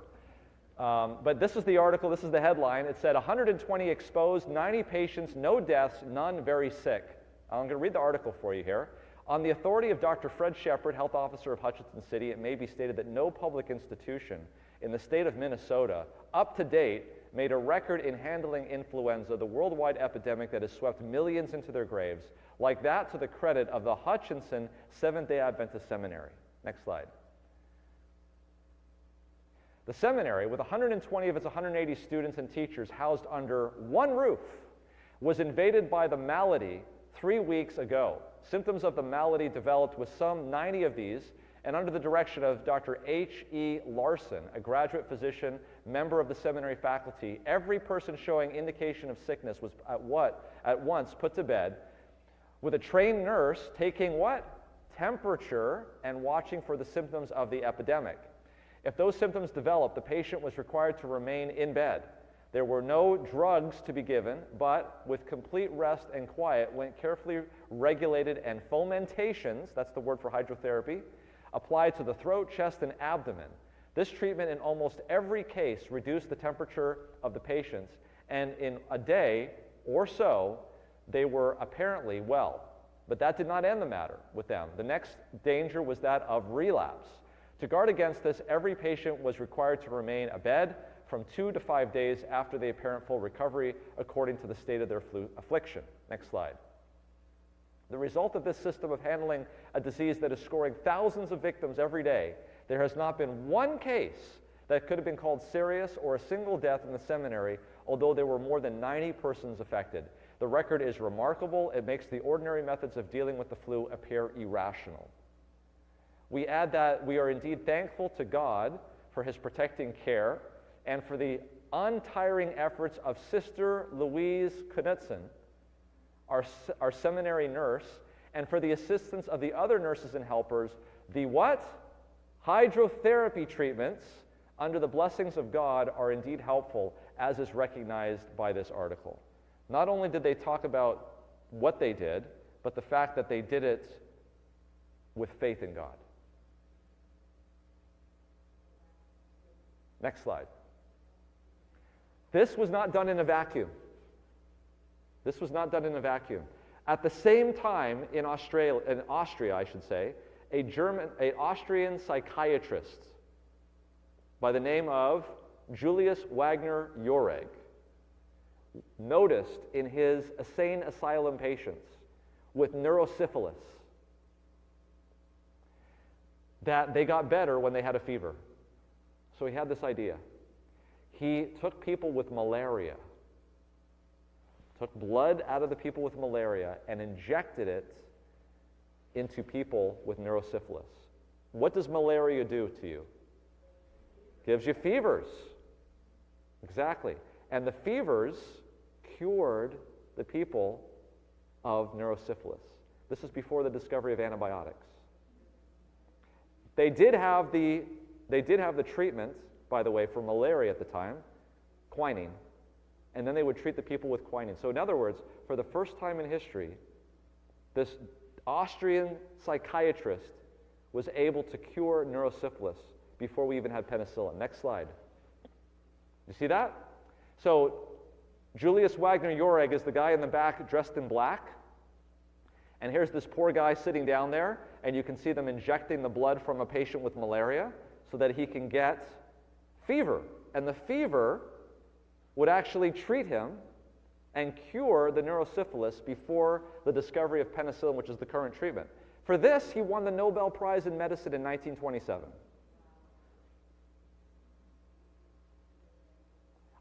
But this is the article, this is the headline. It said 120 exposed, 90 patients, no deaths, none very sick. I'm going to read the article for you here. On the authority of Dr. Fred Shepard, health officer of Hutchinson City, it may be stated that no public institution in the state of Minnesota, up to date, made a record in handling influenza, the worldwide epidemic that has swept millions into their graves, like that to the credit of the Hutchinson Seventh-day Adventist Seminary. Next slide. The seminary, with 120 of its 180 students and teachers housed under one roof, was invaded by the malady 3 weeks ago. Symptoms of the malady developed with some 90 of these, and under the direction of Dr. H.E. Larson, a graduate physician, member of the seminary faculty, every person showing indication of sickness was at once put to bed, with a trained nurse taking what? Temperature and watching for the symptoms of the epidemic. If those symptoms developed, the patient was required to remain in bed. There were no drugs to be given, but with complete rest and quiet went carefully regulated and fomentations, that's the word for hydrotherapy, applied to the throat, chest, and abdomen. This treatment in almost every case reduced the temperature of the patients, and in a day or so, they were apparently well. But that did not end the matter with them. The next danger was that of relapse. To guard against this, every patient was required to remain abed from 2 to 5 days after the apparent full recovery, according to the state of their flu affliction. Next slide. The result of this system of handling a disease that is scoring thousands of victims every day, there has not been one case that could have been called serious or a single death in the seminary, although there were more than 90 persons affected. The record is remarkable. It makes the ordinary methods of dealing with the flu appear irrational. We add that we are indeed thankful to God for his protecting care and for the untiring efforts of Sister Louise Knudsen, our seminary nurse, and for the assistance of the other nurses and helpers, the what? Hydrotherapy treatments under the blessings of God are indeed helpful, as is recognized by this article. Not only did they talk about what they did, but the fact that they did it with faith in God. Next slide. This was not done in a vacuum. This was not done in a vacuum. At the same time, in Austria, I should say, an Austrian psychiatrist by the name of Julius Wagner Jauregg noticed in his insane asylum patients with neurosyphilis that they got better when they had a fever. So he had this idea. He took people with malaria, took blood out of the people with malaria and injected it into people with neurosyphilis. What does malaria do to you? Gives you fevers. Exactly. And the fevers cured the people of neurosyphilis. This is before the discovery of antibiotics. They did have the treatment, by the way, for malaria at the time, quinine, and then they would treat the people with quinine. So in other words, for the first time in history, this Austrian psychiatrist was able to cure neurosyphilis before we even had penicillin. Next slide. You see that? So Julius Wagner Jauregg is the guy in the back dressed in black. And here's this poor guy sitting down there, and you can see them injecting the blood from a patient with malaria so that he can get fever. And the fever would actually treat him and cure the neurosyphilis before the discovery of penicillin, which is the current treatment. For this, he won the Nobel Prize in Medicine in 1927.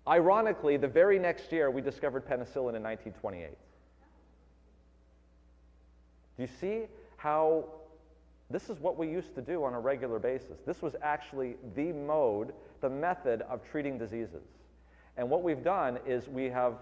Ironically, the very next year, we discovered penicillin in 1928. Do you see how this is what we used to do on a regular basis? This was actually the mode, the method of treating diseases. And what we've done is we have,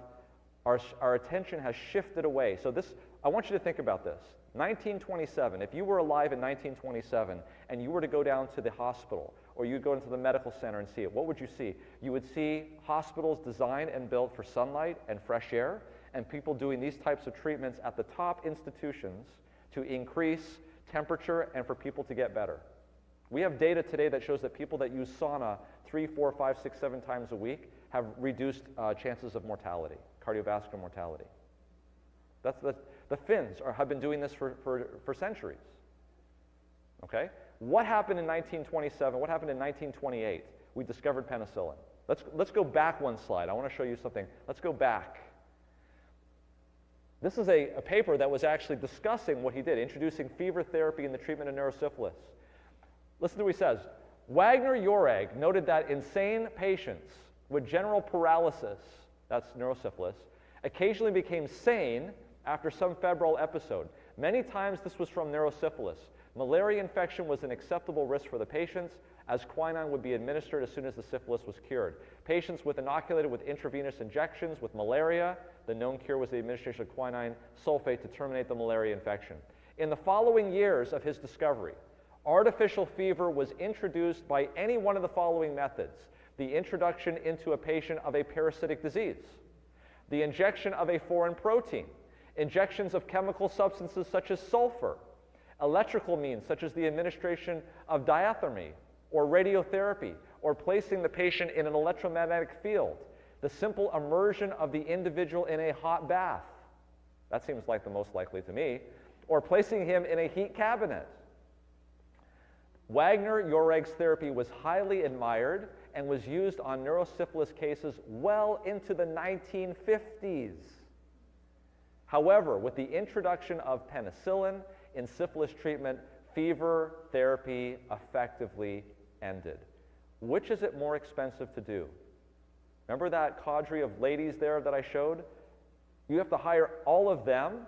our attention has shifted away. So this, I want you to think about this. 1927, if you were alive in 1927 and you were to go down to the hospital or you'd go into the medical center and see it, what would you see? You would see hospitals designed and built for sunlight and fresh air, and people doing these types of treatments at the top institutions to increase temperature and for people to get better. We have data today that shows that people that use sauna 3, 4, 5, 6, 7 times a week have reduced chances of mortality, cardiovascular mortality. The Finns have been doing this for centuries. Okay? What happened in 1927? What happened in 1928? We discovered penicillin. Let's go back one slide. I want to show you something. Let's go back. This is a paper that was actually discussing what he did, introducing fever therapy in the treatment of neurosyphilis. Listen to what he says. Wagner Jauregg noted that insane patients with general paralysis, that's neurosyphilis, occasionally became sane after some febrile episode. Many times this was from neurosyphilis. Malaria infection was an acceptable risk for the patients, as quinine would be administered as soon as the syphilis was cured. Patients inoculated with intravenous injections with malaria, the known cure was the administration of quinine sulfate to terminate the malaria infection. In the following years of his discovery, artificial fever was introduced by any one of the following methods: the introduction into a patient of a parasitic disease, the injection of a foreign protein, injections of chemical substances such as sulfur, electrical means such as the administration of diathermy or radiotherapy, or placing the patient in an electromagnetic field, the simple immersion of the individual in a hot bath, that seems like the most likely to me, or placing him in a heat cabinet. Wagner Jauregg's therapy was highly admired and was used on neurosyphilis cases well into the 1950s. However, with the introduction of penicillin in syphilis treatment, fever therapy effectively ended. Which is it more expensive to do? Remember that cadre of ladies there that I showed? You have to hire all of them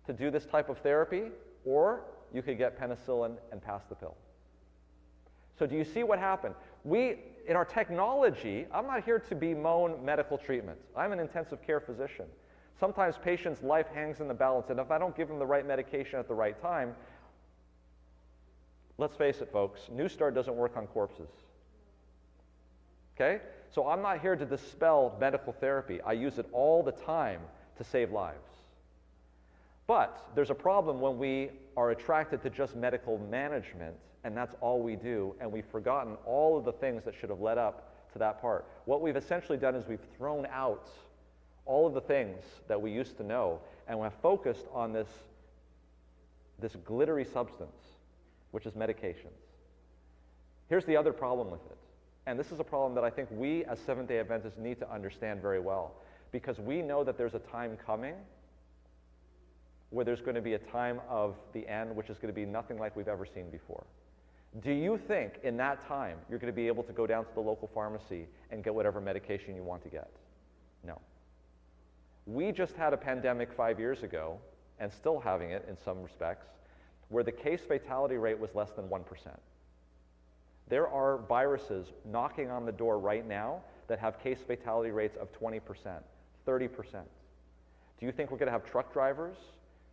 to do this type of therapy, or you could get penicillin and pass the pill. So do you see what happened? In our technology, I'm not here to bemoan medical treatment. I'm an intensive care physician. Sometimes patients' life hangs in the balance, and if I don't give them the right medication at the right time, let's face it, folks, New Start doesn't work on corpses. Okay? So I'm not here to dispel medical therapy. I use it all the time to save lives. But there's a problem when we are attracted to just medical management, and that's all we do, and we've forgotten all of the things that should have led up to that part. What we've essentially done is we've thrown out all of the things that we used to know, and we're focused on this glittery substance, which is medications. Here's the other problem with it, and this is a problem that I think we as Seventh-day Adventists need to understand very well, because we know that there's a time coming where there's going to be a time of the end which is going to be nothing like we've ever seen before. Do you think in that time you're going to be able to go down to the local pharmacy and get whatever medication you want to get? No. We just had a pandemic 5 years ago, and still having it in some respects, where the case fatality rate was less than 1%. There are viruses knocking on the door right now that have case fatality rates of 20%, 30%. Do you think we're going to have truck drivers,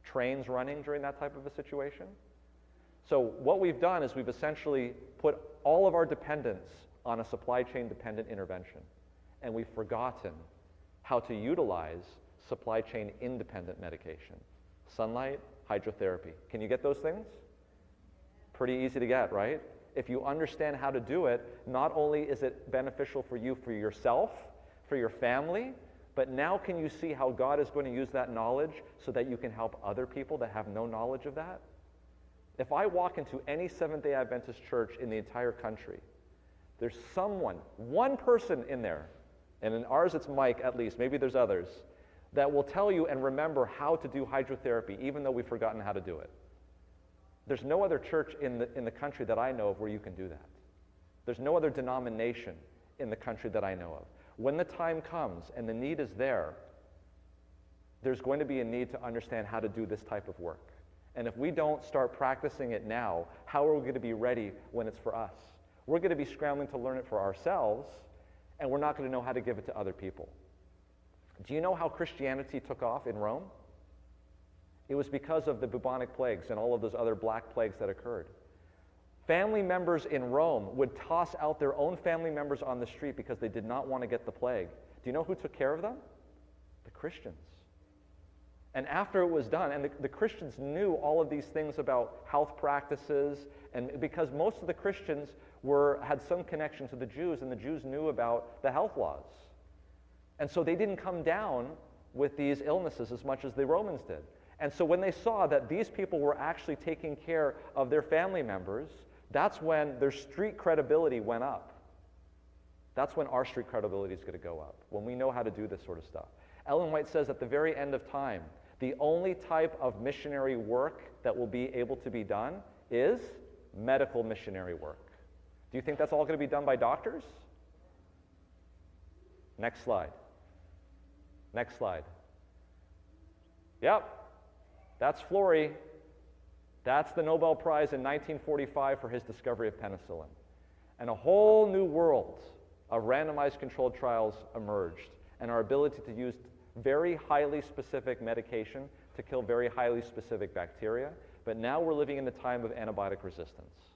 trains running during that type of a situation? So what we've done is we've essentially put all of our dependence on a supply chain dependent intervention, and we've forgotten how to utilize supply chain independent medication. Sunlight, hydrotherapy. Can you get those things? Pretty easy to get, right? If you understand how to do it, not only is it beneficial for you, for yourself, for your family, but now can you see how God is going to use that knowledge so that you can help other people that have no knowledge of that? If I walk into any Seventh-day Adventist church in the entire country, there's someone, one person in there, and in ours it's Mike at least, maybe there's others, that will tell you and remember how to do hydrotherapy, even though we've forgotten how to do it. There's no other church in the country that I know of where you can do that. There's no other denomination in the country that I know of. When the time comes and the need is there, there's going to be a need to understand how to do this type of work. And if we don't start practicing it now, how are we going to be ready when it's for us? We're going to be scrambling to learn it for ourselves, and we're not going to know how to give it to other people. Do you know how Christianity took off in Rome? It was because of the bubonic plagues and all of those other black plagues that occurred. Family members in Rome would toss out their own family members on the street because they did not want to get the plague. Do you know who took care of them? The Christians. And after it was done, and the Christians knew all of these things about health practices, and because most of the Christians had some connection to the Jews, and the Jews knew about the health laws. And so they didn't come down with these illnesses as much as the Romans did. And so when they saw that these people were actually taking care of their family members, that's when their street credibility went up. That's when our street credibility is going to go up, when we know how to do this sort of stuff. Ellen White says at the very end of time, the only type of missionary work that will be able to be done is medical missionary work. Do you think that's all going to be done by doctors? Next slide. Next slide. Yep, that's Florey. That's the Nobel Prize in 1945 for his discovery of penicillin. And a whole new world of randomized controlled trials emerged, and our ability to use very highly specific medication to kill very highly specific bacteria. But now we're living in the time of antibiotic resistance.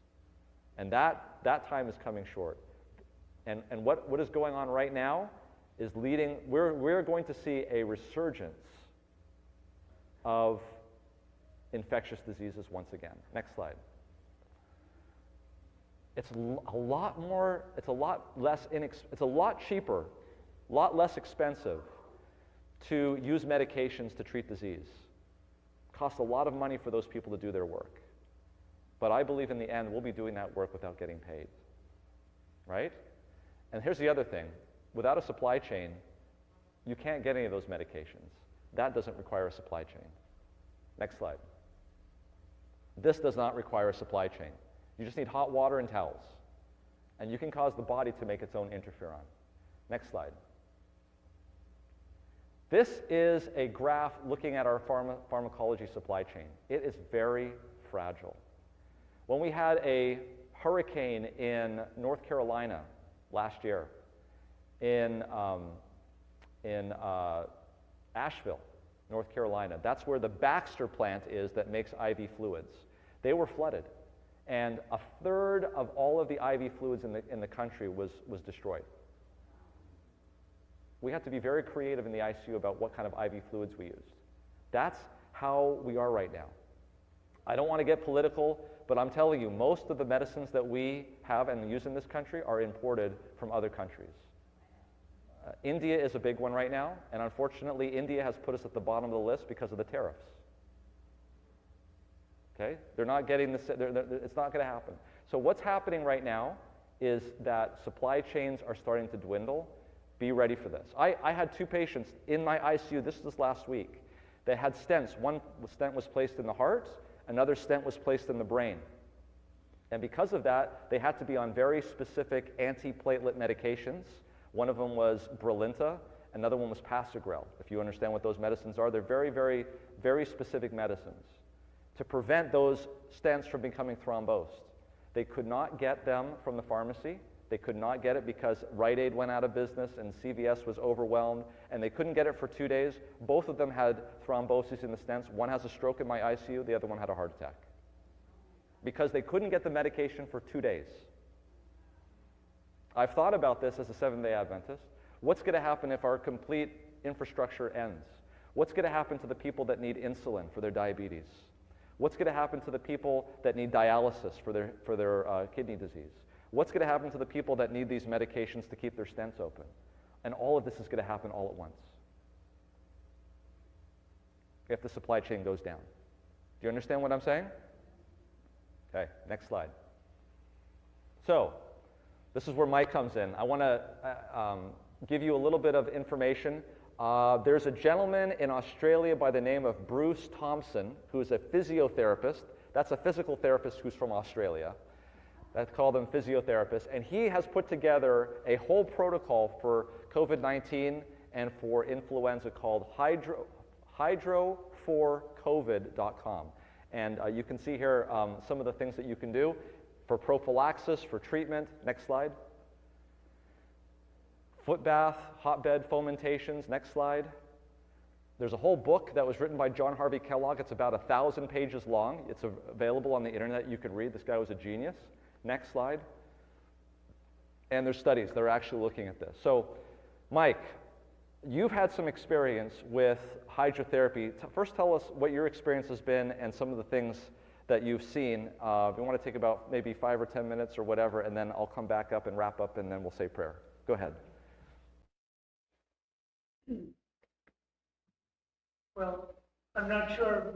And that time is coming short. And what is going on right now is leading, we're going to see a resurgence of infectious diseases once again. Next slide. It's a lot more, it's a lot less, it's a lot cheaper, a lot less expensive to use medications to treat disease. It costs a lot of money for those people to do their work. But I believe in the end we'll be doing that work without getting paid, right? And here's the other thing. Without a supply chain, you can't get any of those medications. That doesn't require a supply chain. Next slide. This does not require a supply chain. You just need hot water and towels. And you can cause the body to make its own interferon. Next slide. This is a graph looking at our pharmacology supply chain. It is very fragile. When we had a hurricane in North Carolina last year, in Asheville, North Carolina, that's where the Baxter plant is that makes IV fluids. They were flooded, and a third of all of the IV fluids in the country was destroyed. We have to be very creative in the ICU about what kind of IV fluids we used. That's how we are right now. I don't want to get political, but I'm telling you, most of the medicines that we have and use in this country are imported from other countries. India is a big one right now, and unfortunately, India has put us at the bottom of the list because of the tariffs. Okay? They're not getting this, it's not going to happen. So what's happening right now is that supply chains are starting to dwindle. Be ready for this. I had 2 patients in my ICU, this last week, that had stents. One stent was placed in the heart, another stent was placed in the brain. And because of that, they had to be on very specific antiplatelet medications. One of them was Brilinta, another one was Prasugrel. If you understand what those medicines are, they're very, very, very specific medicines to prevent those stents from becoming thrombosed. They could not get them from the pharmacy. They could not get it because Rite Aid went out of business and CVS was overwhelmed, and they couldn't get it for 2 days. Both of them had thrombosis in the stents. One has a stroke in my ICU, the other one had a heart attack. Because they couldn't get the medication for 2 days. I've thought about this as a Seventh-day Adventist. What's going to happen if our complete infrastructure ends? What's going to happen to the people that need insulin for their diabetes? What's going to happen to the people that need dialysis for their kidney disease? What's going to happen to the people that need these medications to keep their stents open? And all of this is going to happen all at once if the supply chain goes down. Do you understand what I'm saying? Okay, next slide. So, this is where Mike comes in. I want to give you a little bit of information. There's a gentleman in Australia by the name of Bruce Thompson, who is a physiotherapist. That's a physical therapist who's from Australia. That's called him physiotherapist. And he has put together a whole protocol for COVID-19 and for influenza called hydroforcovid.com. And you can see here some of the things that you can do for prophylaxis, for treatment. Next slide. Foot bath, hotbed fomentations. Next slide. There's a whole book that was written by John Harvey Kellogg. It's about 1,000 pages long. It's available on the internet. You can read. This guy was a genius. Next slide. And there's studies that are actually looking at this. So, Mike, you've had some experience with hydrotherapy. First, tell us what your experience has been and some of the things that you've seen. We want to take about maybe 5 or 10 minutes or whatever, and then I'll come back up and wrap up, and then we'll say prayer. Go ahead. Well, I'm not sure,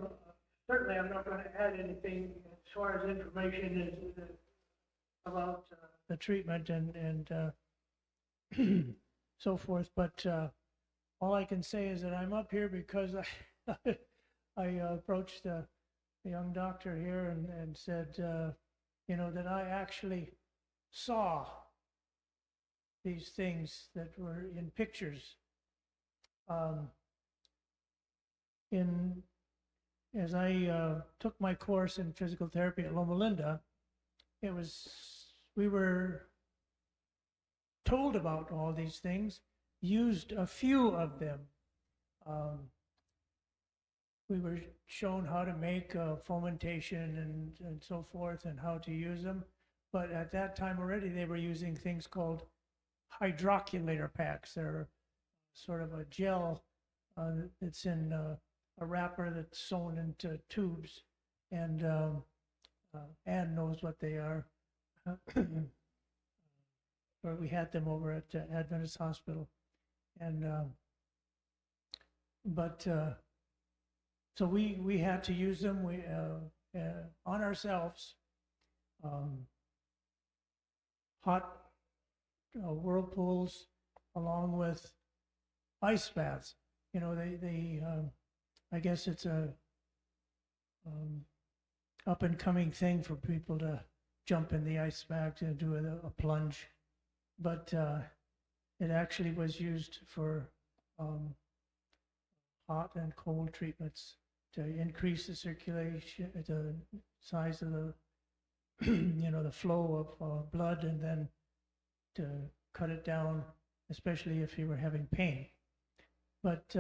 certainly I'm not going to add anything as far as information about the treatment and so forth, but all I can say is that I'm up here because I approached a young doctor here and said, that I actually saw these things that were in pictures. As I took my course in physical therapy at Loma Linda, we were told about all these things, used a few of them. We were shown how to make fomentation and so forth and how to use them. But at that time already, they were using things called hydroculator packs. They're sort of a gel that's in a wrapper that's sewn into tubes. And Ann knows what they are. We had them over at Adventist Hospital. And so we had to use them on ourselves. Hot whirlpools along with ice baths. I guess it's a up and coming thing for people to jump in the ice bath to do a plunge, but it actually was used for hot and cold treatments to increase the circulation, the size of the the flow of blood, and then to cut it down, especially if you were having pain. But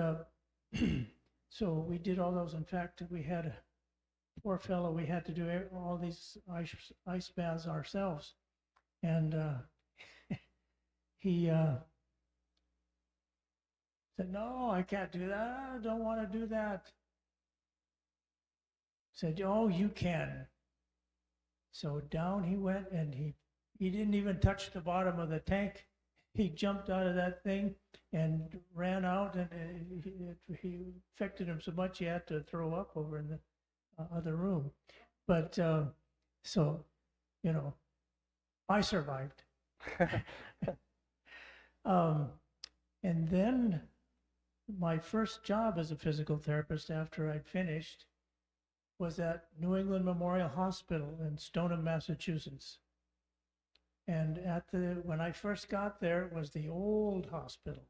so we did all those. In fact, we had a poor fellow, we had to do all these ice baths ourselves. And he said, "No, I can't do that. I don't want to do that." Said, "Oh, you can." So down he went, and he didn't even touch the bottom of the tank. He jumped out of that thing and ran out, and he affected him so much he had to throw up over in the other room. But so, you know, I survived. And then my first job as a physical therapist after I'd finished was at New England Memorial Hospital in Stoneham, Massachusetts. And when I first got there, it was the old hospital.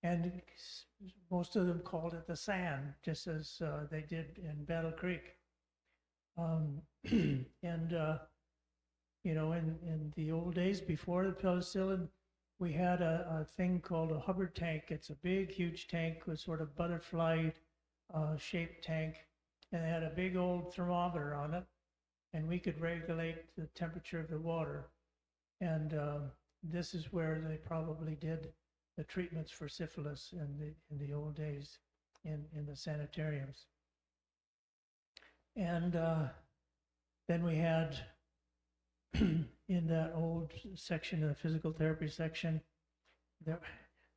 And most of them called it the Sand, just as they did in Battle Creek. And, you know, in the old days before the penicillin, we had a thing called a Hubbard tank. It's a big, huge tank with sort of butterfly shaped tank. And it had a big old thermometer on it. And we could regulate the temperature of the water. And this is where they probably did the treatments for syphilis in the old days in the sanitariums. And then we had in that old section of the physical therapy section,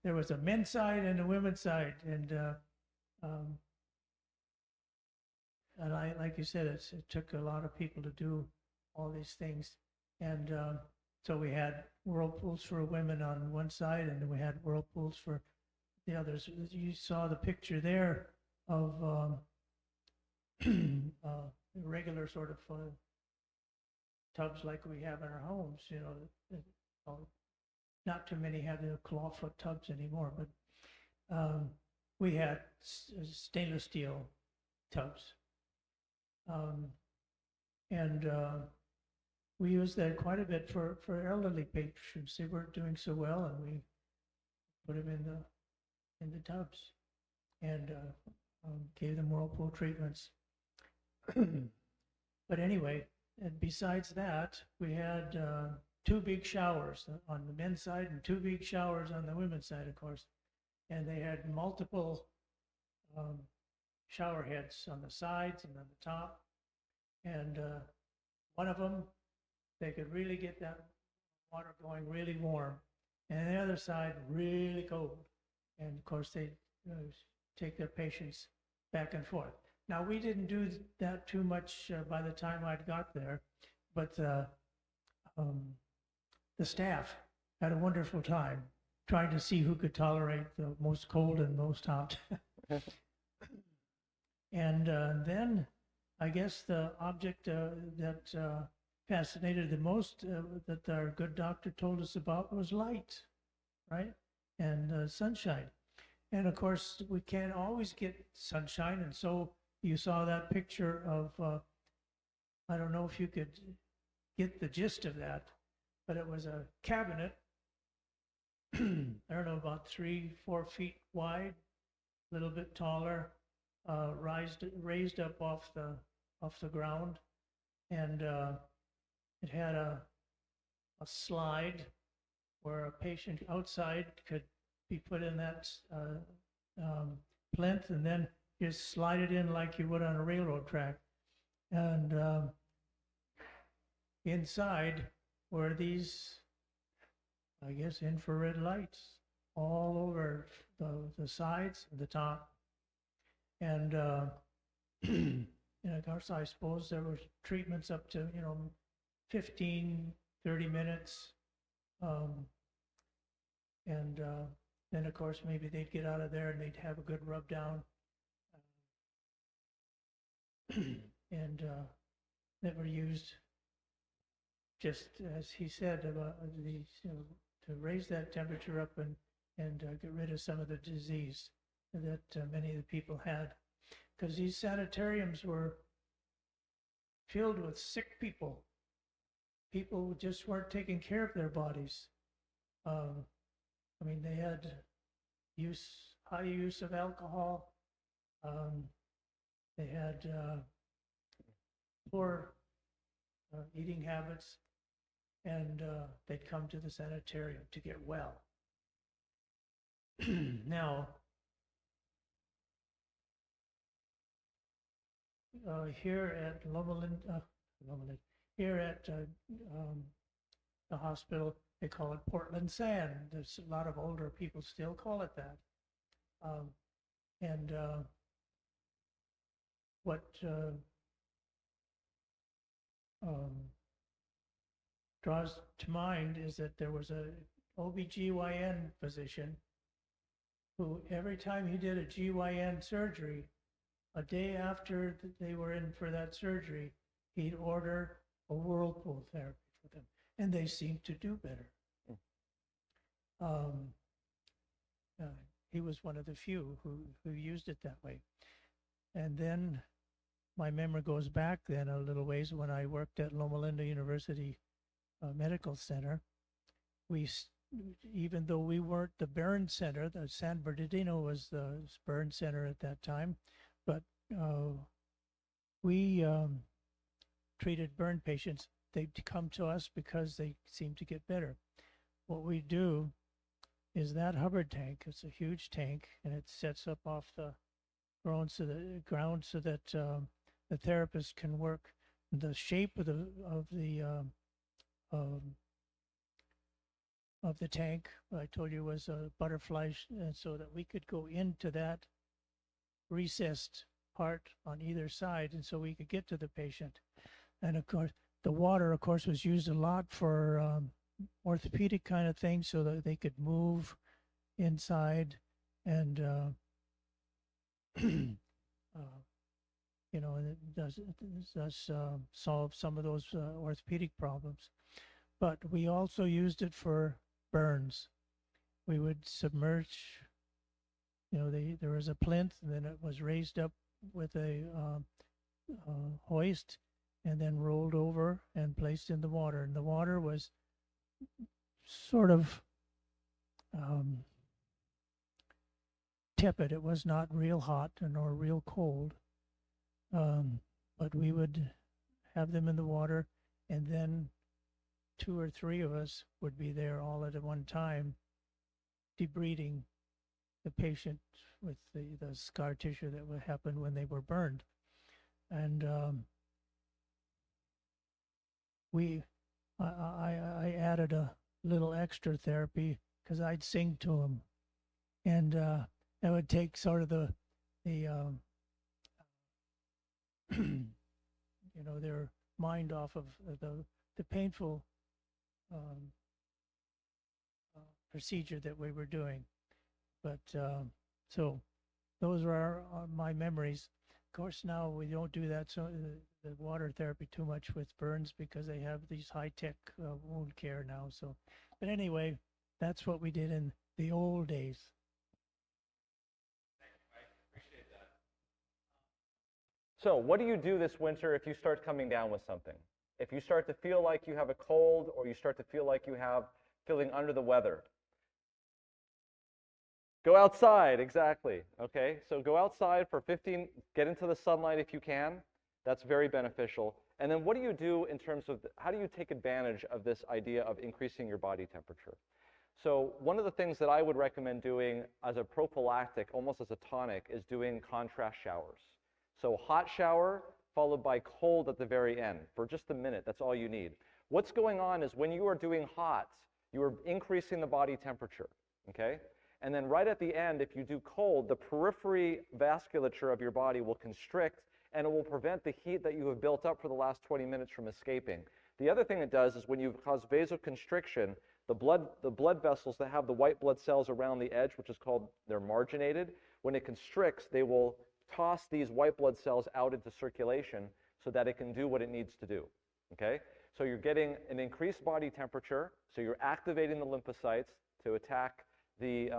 there was a men's side and a women's side, and like you said, it took a lot of people to do all these things, and so we had whirlpools for women on one side, and then we had whirlpools for the others. You saw the picture there of regular sort of tubs like we have in our homes. You know, not too many have the clawfoot tubs anymore, but we had stainless steel tubs. And we used that quite a bit for elderly patients. They weren't doing so well, and we put them in the tubs and gave them whirlpool treatments. But anyway, and besides that, we had 2 big showers on the men's side and 2 big showers on the women's side, of course. And they had multiple shower heads on the sides and on the top. And one of them, they could really get that water going really warm. And the other side, really cold. And of course, they take their patients back and forth. Now, we didn't do that too much by the time I'd got there, but the staff had a wonderful time trying to see who could tolerate the most cold and most hot. And then I guess the object that fascinated the most that our good doctor told us about was light, right? And sunshine. And of course, we can't always get sunshine, and so you saw that picture of, I don't know if you could get the gist of that, but it was a cabinet, I don't know, about 3-4 feet wide, a little bit taller, raised up off the ground, and it had a slide where a patient outside could be put in that plinth, and then just slide it in like you would on a railroad track. And inside were these, I guess, infrared lights all over the sides and the top. And of course, I suppose there were treatments up to, 15, 30 minutes. And then, of course, maybe they'd get out of there and they'd have a good rub down. And that were used, just as he said, about these, to raise that temperature up and get rid of some of the disease that many of the people had. Because these sanitariums were filled with sick people. People who just weren't taking care of their bodies. I mean, they had high use of alcohol. They had poor eating habits, and they'd come to the sanitarium to get well. Now, here at here at the hospital, they call it Portland sand. There's a lot of older people still call it that. Um, and what draws to mind is that there was a OBGYN physician who every time he did a GYN surgery, a day after they were in for that surgery, he'd order a whirlpool therapy for them, and they seemed to do better. Um, he was one of the few who used it that way. And then my memory goes back then a little ways when I worked at Loma Linda University Medical Center. Even though we weren't the burn center, the San Bernardino was the burn center at that time, but we treated burn patients. They'd come to us because they seemed to get better. What we do is that Hubbard tank. It's a huge tank, and it sets up off the ground so that the therapist can work. The shape of the tank, I told you, was a butterfly, so that we could go into that recessed part on either side, and so we could get to the patient. And of course, the water, of course, was used a lot for orthopedic kind of things, so that they could move inside and you know, and it does solve some of those orthopedic problems. But we also used it for burns. We would submerge, you know, there was a plinth, and then it was raised up with a hoist, and then rolled over and placed in the water. And the water was sort of tepid. It was not real hot nor real cold. But we would have them in the water, and then 2 or 3 of us would be there all at one time, debriding the patient with the scar tissue that would happen when they were burned. And I added a little extra therapy because I'd sing to them, and that would take sort of the you know, their mind off of the painful procedure that we were doing. But so those are my memories. Of course, now we don't do that, so the water therapy too much with burns, because they have these high-tech wound care now. So, but anyway, that's what we did in the old days. So what do you do this winter if you start coming down with something? If you start to feel like you have a cold, or you start to feel like you have feeling under the weather? Go outside, exactly. Okay, so go outside for 15, get into the sunlight if you can. That's very beneficial. And then what do you do in terms of, how do you take advantage of this idea of increasing your body temperature? So one of the things that I would recommend doing as a prophylactic, almost as a tonic, is doing contrast showers. So hot shower followed by cold at the very end for just a minute. That's all you need. What's going on is when you are doing hot, you are increasing the body temperature, okay? And then right at the end, if you do cold, the periphery vasculature of your body will constrict, and it will prevent the heat that you have built up for the last 20 minutes from escaping. The other thing it does is when you cause vasoconstriction, the blood vessels that have the white blood cells around the edge, which is called, they're marginated, when it constricts, they will toss these white blood cells out into circulation so that it can do what it needs to do, okay? So you're getting an increased body temperature, so you're activating the lymphocytes to attack the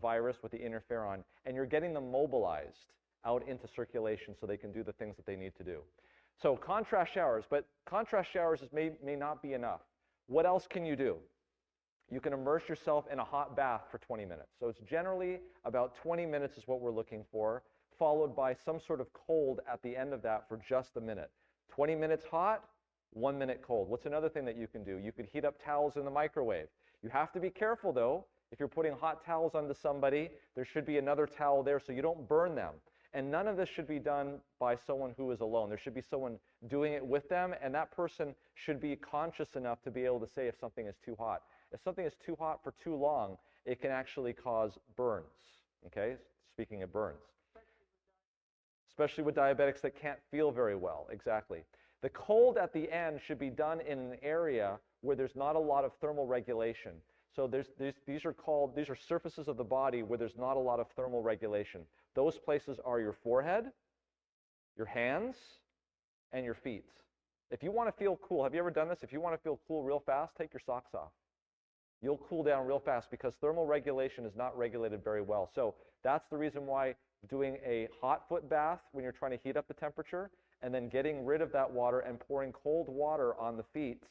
virus with the interferon, and you're getting them mobilized out into circulation so they can do the things that they need to do. So contrast showers, but contrast showers may not be enough. What else can you do? You can immerse yourself in a hot bath for 20 minutes. So it's generally about 20 minutes is what we're looking for, followed by some sort of cold at the end of that for just a minute. 20 minutes hot, 1 minute cold. What's another thing that you can do? You could heat up towels in the microwave. You have to be careful, though. If you're putting hot towels onto somebody, there should be another towel there so you don't burn them. And none of this should be done by someone who is alone. There should be someone doing it with them, and that person should be conscious enough to be able to say if something is too hot. If something is too hot for too long, it can actually cause burns, okay? Speaking of burns. Especially with diabetics that can't feel very well, exactly. The cold at the end should be done in an area where there's not a lot of thermal regulation. So these are surfaces of the body where there's not a lot of thermal regulation. Those places are your forehead, your hands, and your feet. If you want to feel cool, have you ever done this? If you want to feel cool real fast, take your socks off. You'll cool down real fast because thermal regulation is not regulated very well. So that's the reason why doing a hot foot bath when you're trying to heat up the temperature, and then getting rid of that water and pouring cold water on the feet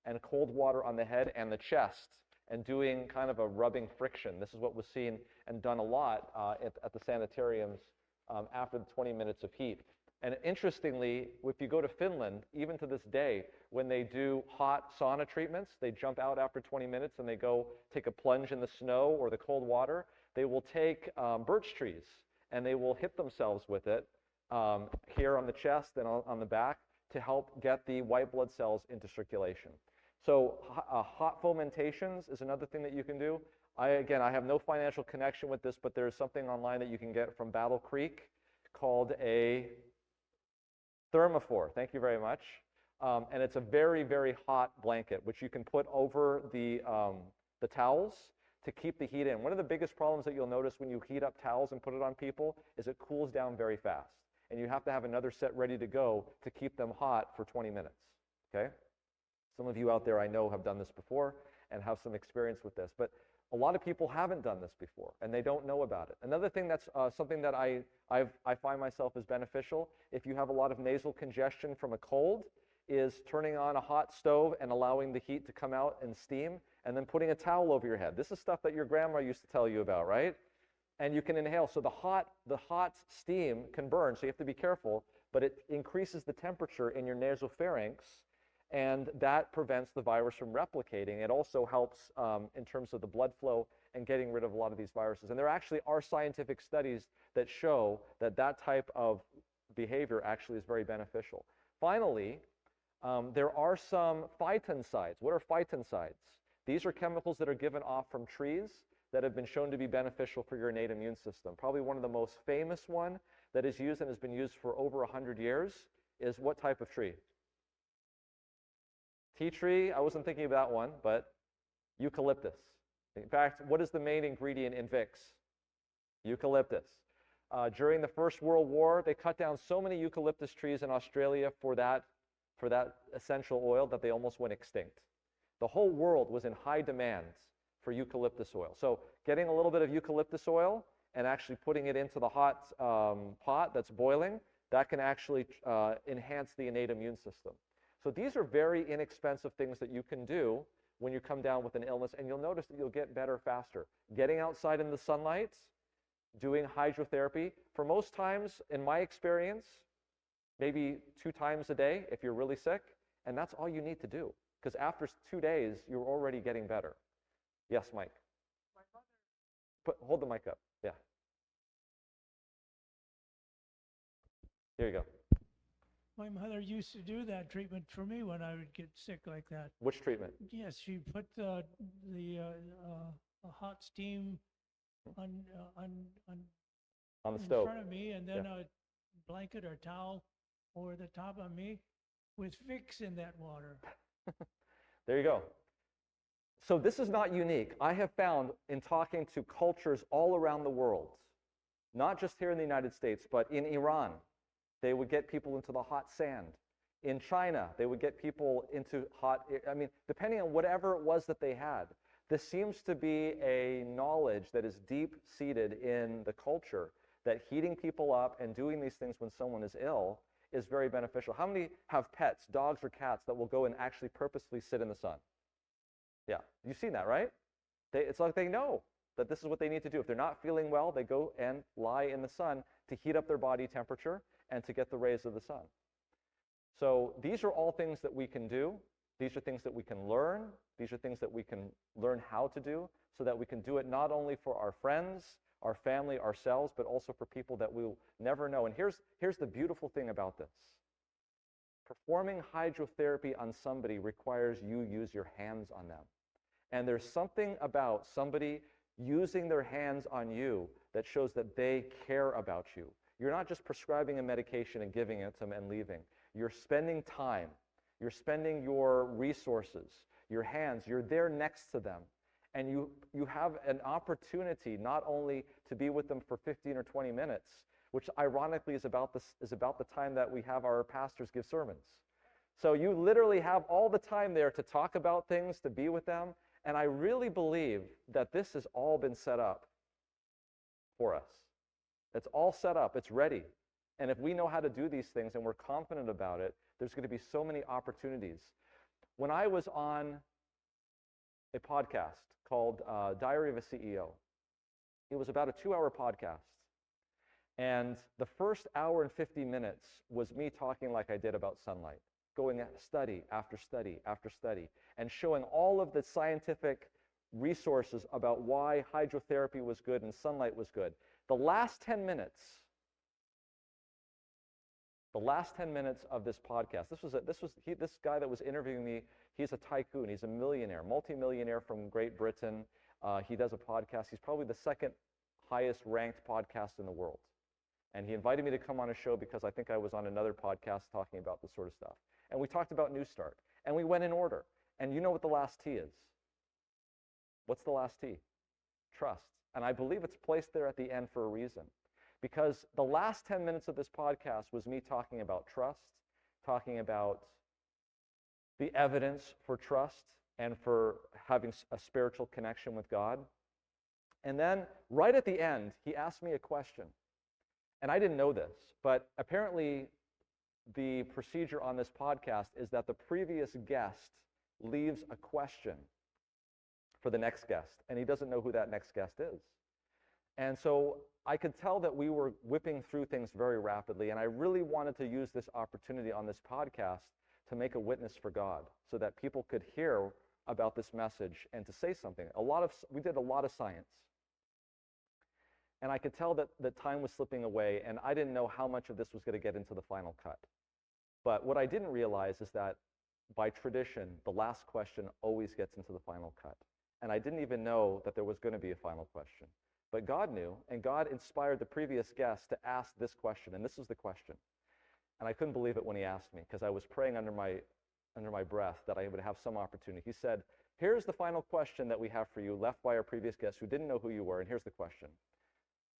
and cold water on the head and the chest, and doing kind of a rubbing friction. This is what was seen and done a lot at the sanitariums after the 20 minutes of heat. And interestingly, if you go to Finland, even to this day, when they do hot sauna treatments, they jump out after 20 minutes and they go take a plunge in the snow or the cold water. They will take birch trees and they will hit themselves with it here on the chest and on the back to help get the white blood cells into circulation. So hot fomentations is another thing that you can do. Again, I have no financial connection with this, but there's something online that you can get from Battle Creek called a thermophore. Thank you very much. And it's a very, very hot blanket, which you can put over the towels to keep the heat in. One of the biggest problems that you'll notice when you heat up towels and put it on people is it cools down very fast. And you have to have another set ready to go to keep them hot for 20 minutes, okay? Some of you out there I know have done this before and have some experience with this, but a lot of people haven't done this before and they don't know about it. Another thing that's something that I find myself as beneficial, if you have a lot of nasal congestion from a cold, is turning on a hot stove and allowing the heat to come out and steam, and then putting a towel over your head. This is stuff that your grandma used to tell you about, right? And you can inhale. So the hot steam can burn, so you have to be careful, but it increases the temperature in your nasopharynx, and that prevents the virus from replicating. It also helps in terms of the blood flow and getting rid of a lot of these viruses. And there actually are scientific studies that show that that type of behavior actually is very beneficial. Finally, there are some phytoncides. What are phytoncides? These are chemicals that are given off from trees that have been shown to be beneficial for your innate immune system. Probably one of the most famous one that is used and has been used for over 100 years is what type of tree? Tea tree. I wasn't thinking of that one, but eucalyptus. In fact, what is the main ingredient in Vicks? Eucalyptus. During the First World War, they cut down so many eucalyptus trees in Australia for that essential oil that they almost went extinct. The whole world was in high demand for eucalyptus oil. So getting a little bit of eucalyptus oil and actually putting it into the hot pot that's boiling, that can actually enhance the innate immune system. So these are very inexpensive things that you can do when you come down with an illness, and you'll notice that you'll get better faster. Getting outside in the sunlight, doing hydrotherapy, for most times, in my experience, maybe 2 times a day if you're really sick, and that's all you need to do. Because after 2 days, you're already getting better. Yes, Mike? My mother, Hold the mic up. Yeah. Here you go. my mother used to do that treatment for me when I would get sick like that. Which treatment? Yes, she put the hot steam on On the in stove. front of me, and then Yeah. a blanket or towel over the top of me with Vicks in that water. There you go. So this is not unique. I have found in talking to cultures all around the world, not just here in the United States, but in Iran, they would get people into the hot sand. In China, they would get people into hot, I mean, depending on whatever it was that they had. This seems to be a knowledge that is deep-seated in the culture, that heating people up and doing these things when someone is ill is very beneficial. How many have pets, dogs or cats, that will go and actually purposely sit in the sun? Yeah, you've seen that, right? It's like they know that this is what they need to do. If they're not feeling well, they go and lie in the sun to heat up their body temperature and to get the rays of the sun. So these are all things that we can do. These are things that we can learn. These are things that we can learn how to do so that we can do it not only for our friends, our family, ourselves, but also for people that we'll never know. And here's the beautiful thing about this. Performing hydrotherapy on somebody requires you use your hands on them. And there's something about somebody using their hands on you that shows that they care about you. You're not just prescribing a medication and giving it to them and leaving. You're spending time. You're spending your resources, your hands. You're there next to them. And you have an opportunity not only to be with them for 15 or 20 minutes, which ironically is about the time that we have our pastors give sermons. So you literally have all the time there to talk about things, to be with them. And I really believe that this has all been set up for us. It's all set up. It's ready. And if we know how to do these things and we're confident about it, there's going to be so many opportunities. When I was on a podcast called Diary of a CEO, it was about a 2-hour podcast. And the first hour and 50 minutes was me talking like I did about sunlight, going at study after study after study, and showing all of the scientific resources about why hydrotherapy was good and sunlight was good. The last 10 minutes of this podcast, this guy that was interviewing me, he's a tycoon, he's a millionaire, multimillionaire from Great Britain. He does a podcast. He's probably the second highest ranked podcast in the world. And he invited me to come on a show because I think I was on another podcast talking about this sort of stuff. And we talked about New Start. And we went in order. And you know what the last T is? What's the last T? Trust. And I believe it's placed there at the end for a reason. Because the last 10 minutes of this podcast was me talking about trust, talking about the evidence for trust and for having a spiritual connection with God. And then right at the end, he asked me a question. And I didn't know this, but apparently the procedure on this podcast is that the previous guest leaves a question for the next guest, and he doesn't know who that next guest is. And so I could tell that we were whipping through things very rapidly, and I really wanted to use this opportunity on this podcast to make a witness for God so that people could hear about this message and to say something. We did a lot of science. And I could tell that the time was slipping away, and I didn't know how much of this was going to get into the final cut. But what I didn't realize is that by tradition, the last question always gets into the final cut. And I didn't even know that there was going to be a final question. But God knew, and God inspired the previous guest to ask this question, and this is the question. And I couldn't believe it when he asked me, because I was praying under my breath that I would have some opportunity. He said, here's the final question that we have for you, left by our previous guest who didn't know who you were, and here's the question.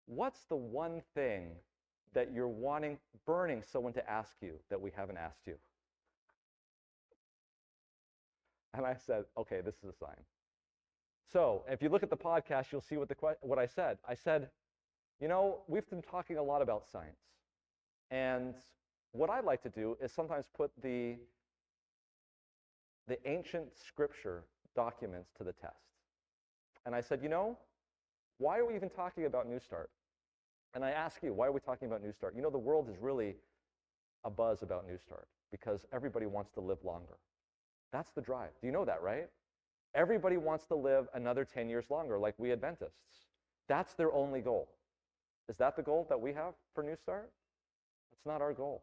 What's the one thing that you're burning someone to ask you that we haven't asked you? And I said, okay, this is a sign. So if you look at the podcast, you'll see what I said. I said, you know, we've been talking a lot about science. And what I'd like to do is sometimes put the ancient scripture documents to the test. And I said, you know, why are we even talking about New Start? And I ask you, why are we talking about New Start? You know, the world is really abuzz about New Start because everybody wants to live longer. That's the drive. Do you know that, right? Everybody wants to live another 10 years longer, like we Adventists. That's their only goal. Is that the goal that we have for New Start? That's not our goal.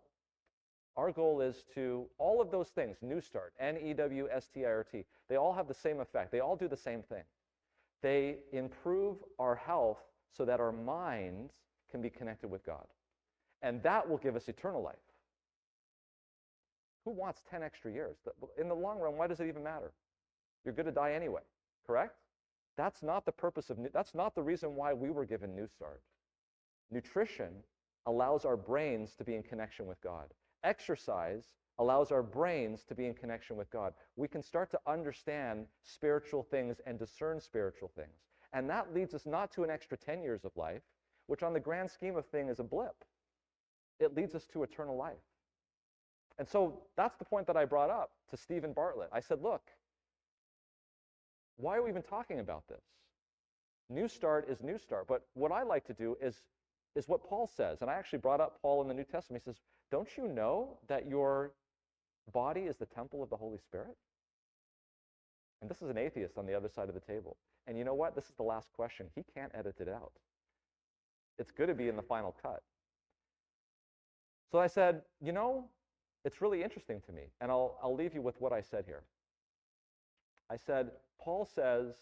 Our goal is to, all of those things, New Start, NEWSTIRT, they all have the same effect. They all do the same thing. They improve our health so that our minds can be connected with God. And that will give us eternal life. Who wants 10 extra years? In the long run, why does it even matter? You're going to die anyway, correct? That's not the purpose of, that's not the reason why we were given New Start. Nutrition allows our brains to be in connection with God. Exercise allows our brains to be in connection with God. We can start to understand spiritual things and discern spiritual things. And that leads us not to an extra 10 years of life, which on the grand scheme of things is a blip. It leads us to eternal life. And so that's the point that I brought up to Stephen Bartlett. I said, look, why are we even talking about this? New Start is New Start. But what I like to do is what Paul says. And I actually brought up Paul in the New Testament. He says, don't you know that your body is the temple of the Holy Spirit? And this is an atheist on the other side of the table. And you know what? This is the last question. He can't edit it out. It's good to be in the final cut. So I said, you know, it's really interesting to me, and I'll leave you with what I said here. I said, Paul says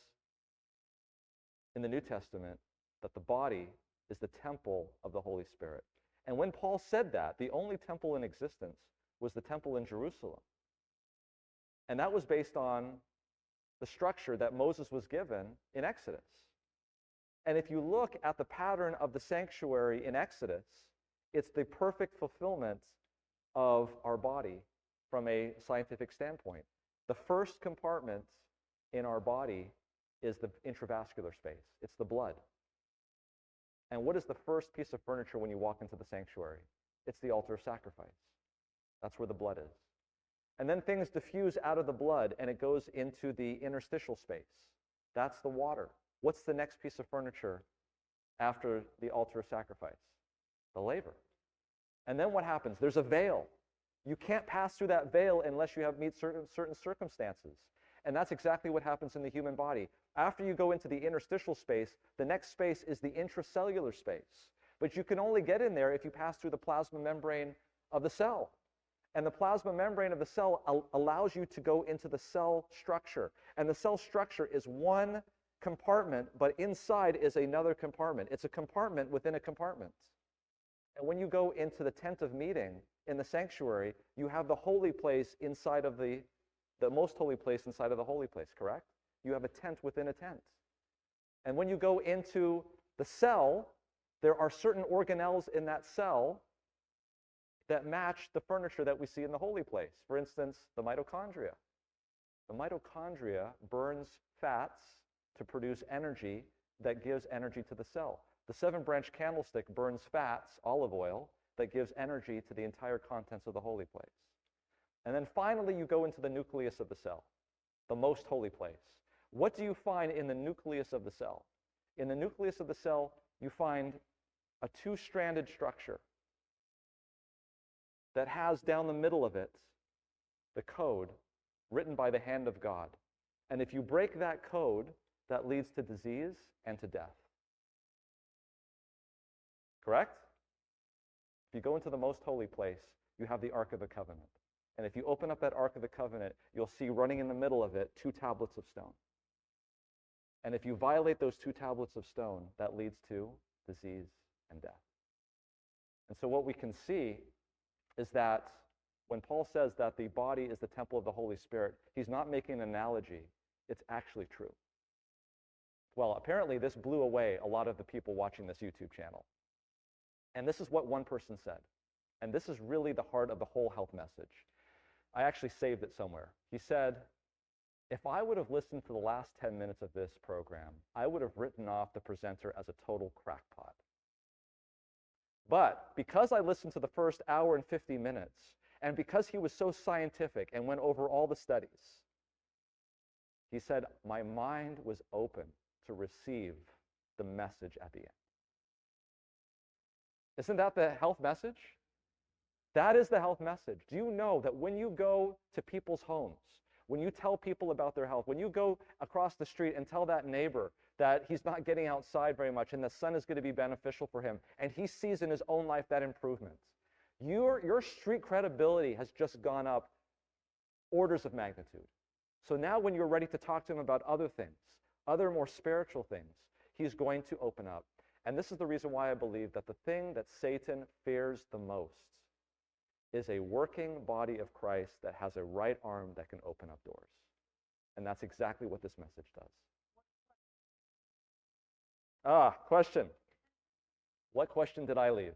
in the New Testament that the body is the temple of the Holy Spirit. And when Paul said that, the only temple in existence was the temple in Jerusalem. And that was based on the structure that Moses was given in Exodus. And if you look at the pattern of the sanctuary in Exodus, it's the perfect fulfillment of our body from a scientific standpoint. The first compartment in our body is the intravascular space. It's the blood. And what is the first piece of furniture when you walk into the sanctuary? It's the altar of sacrifice. That's where the blood is. And then things diffuse out of the blood and it goes into the interstitial space. That's the water. What's the next piece of furniture after the altar of sacrifice? The laver. And then what happens? There's a veil. You can't pass through that veil unless you meet certain circumstances. And that's exactly what happens in the human body. After you go into the interstitial space, the next space is the intracellular space. But you can only get in there if you pass through the plasma membrane of the cell. And the plasma membrane of the cell allows you to go into the cell structure. And the cell structure is one compartment, but inside is another compartment. It's a compartment within a compartment. And when you go into the tent of meeting in the sanctuary, you have the holy place inside of the most holy place inside of the holy place, correct? You have a tent within a tent. And when you go into the cell, there are certain organelles in that cell that match the furniture that we see in the holy place. For instance, the mitochondria. The mitochondria burns fats to produce energy that gives energy to the cell. The 7-branch candlestick burns fats, olive oil, that gives energy to the entire contents of the holy place. And then finally, you go into the nucleus of the cell, the most holy place. What do you find in the nucleus of the cell? In the nucleus of the cell, you find a 2-stranded structure that has down the middle of it the code written by the hand of God. And if you break that code, that leads to disease and to death. Correct? If you go into the most holy place, you have the Ark of the Covenant. And if you open up that Ark of the Covenant, you'll see running in the middle of it 2 tablets of stone. And if you violate those 2 tablets of stone, that leads to disease and death. And so what we can see is that when Paul says that the body is the temple of the Holy Spirit, he's not making an analogy. It's actually true. Well, apparently this blew away a lot of the people watching this YouTube channel. And this is what one person said. And this is really the heart of the whole health message. I actually saved it somewhere. He said, if I would have listened to the last 10 minutes of this program, I would have written off the presenter as a total crackpot. But because I listened to the first hour and 50 minutes, and because he was so scientific and went over all the studies, he said, my mind was open to receive the message at the end. Isn't that the health message? That is the health message. Do you know that when you go to people's homes, when you tell people about their health, when you go across the street and tell that neighbor that he's not getting outside very much and the sun is going to be beneficial for him, and he sees in his own life that improvement, your street credibility has just gone up orders of magnitude. So now when you're ready to talk to him about other things, other more spiritual things, he's going to open up. And this is the reason why I believe that the thing that Satan fears the most is a working body of Christ that has a right arm that can open up doors. And that's exactly what this message does. Question. What question did I leave?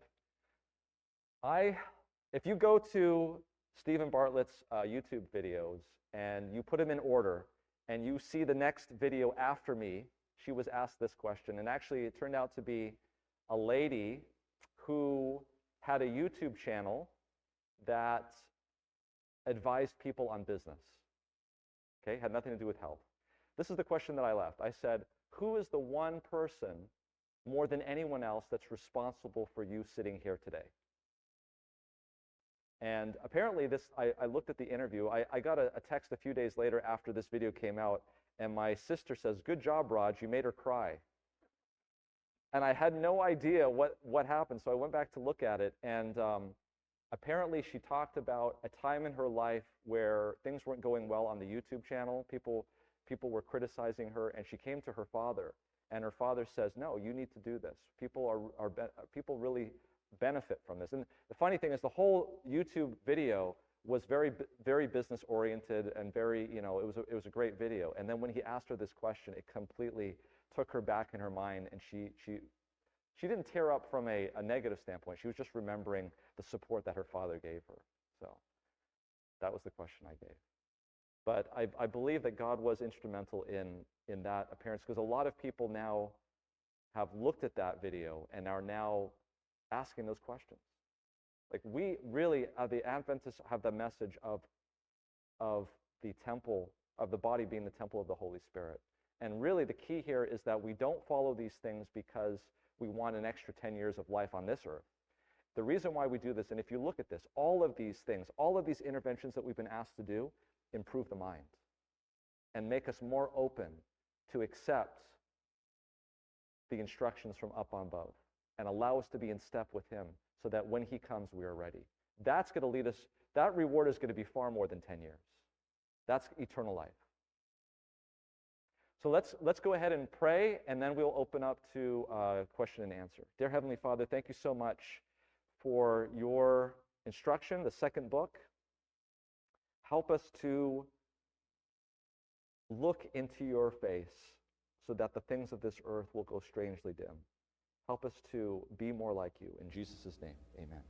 If you go to Stephen Bartlett's YouTube videos and you put them in order and you see the next video after me, she was asked this question. And actually, it turned out to be a lady who had a YouTube channel that advised people on business. Okay, had nothing to do with health. This is the question that I left. I said, who is the one person more than anyone else that's responsible for you sitting here today? And apparently I looked at the interview. I got a text a few days later after this video came out, and my sister says, good job, Raj, you made her cry. And I had no idea what happened, so I went back to look at it, and apparently she talked about a time in her life where things weren't going well on the YouTube channel. People were criticizing her, and she came to her father, and her father says, no, you need to do this. People really benefit from this. And the funny thing is the whole YouTube video was very business oriented and very, it was a great video. And then when he asked her this question, it completely took her back in her mind, and she didn't tear up from a negative standpoint. She was just remembering the support that her father gave her. So that was the question I gave. But I believe that God was instrumental in that appearance, because a lot of people now have looked at that video and are now asking those questions. Like, we really, the Adventists have the message of the temple, of the body being the temple of the Holy Spirit. And really the key here is that we don't follow these things because we want an extra 10 years of life on this earth. The reason why we do this, and if you look at this, all of these things, all of these interventions that we've been asked to do, improve the mind and make us more open to accept the instructions from up on above and allow us to be in step with him so that when he comes, we are ready. That's going to lead us, that reward is going to be far more than 10 years. That's eternal life. So let's go ahead and pray, and then we'll open up to question and answer. Dear Heavenly Father, thank you so much for your instruction, the second book. Help us to look into your face so that the things of this earth will go strangely dim. Help us to be more like you. In Jesus' name, amen.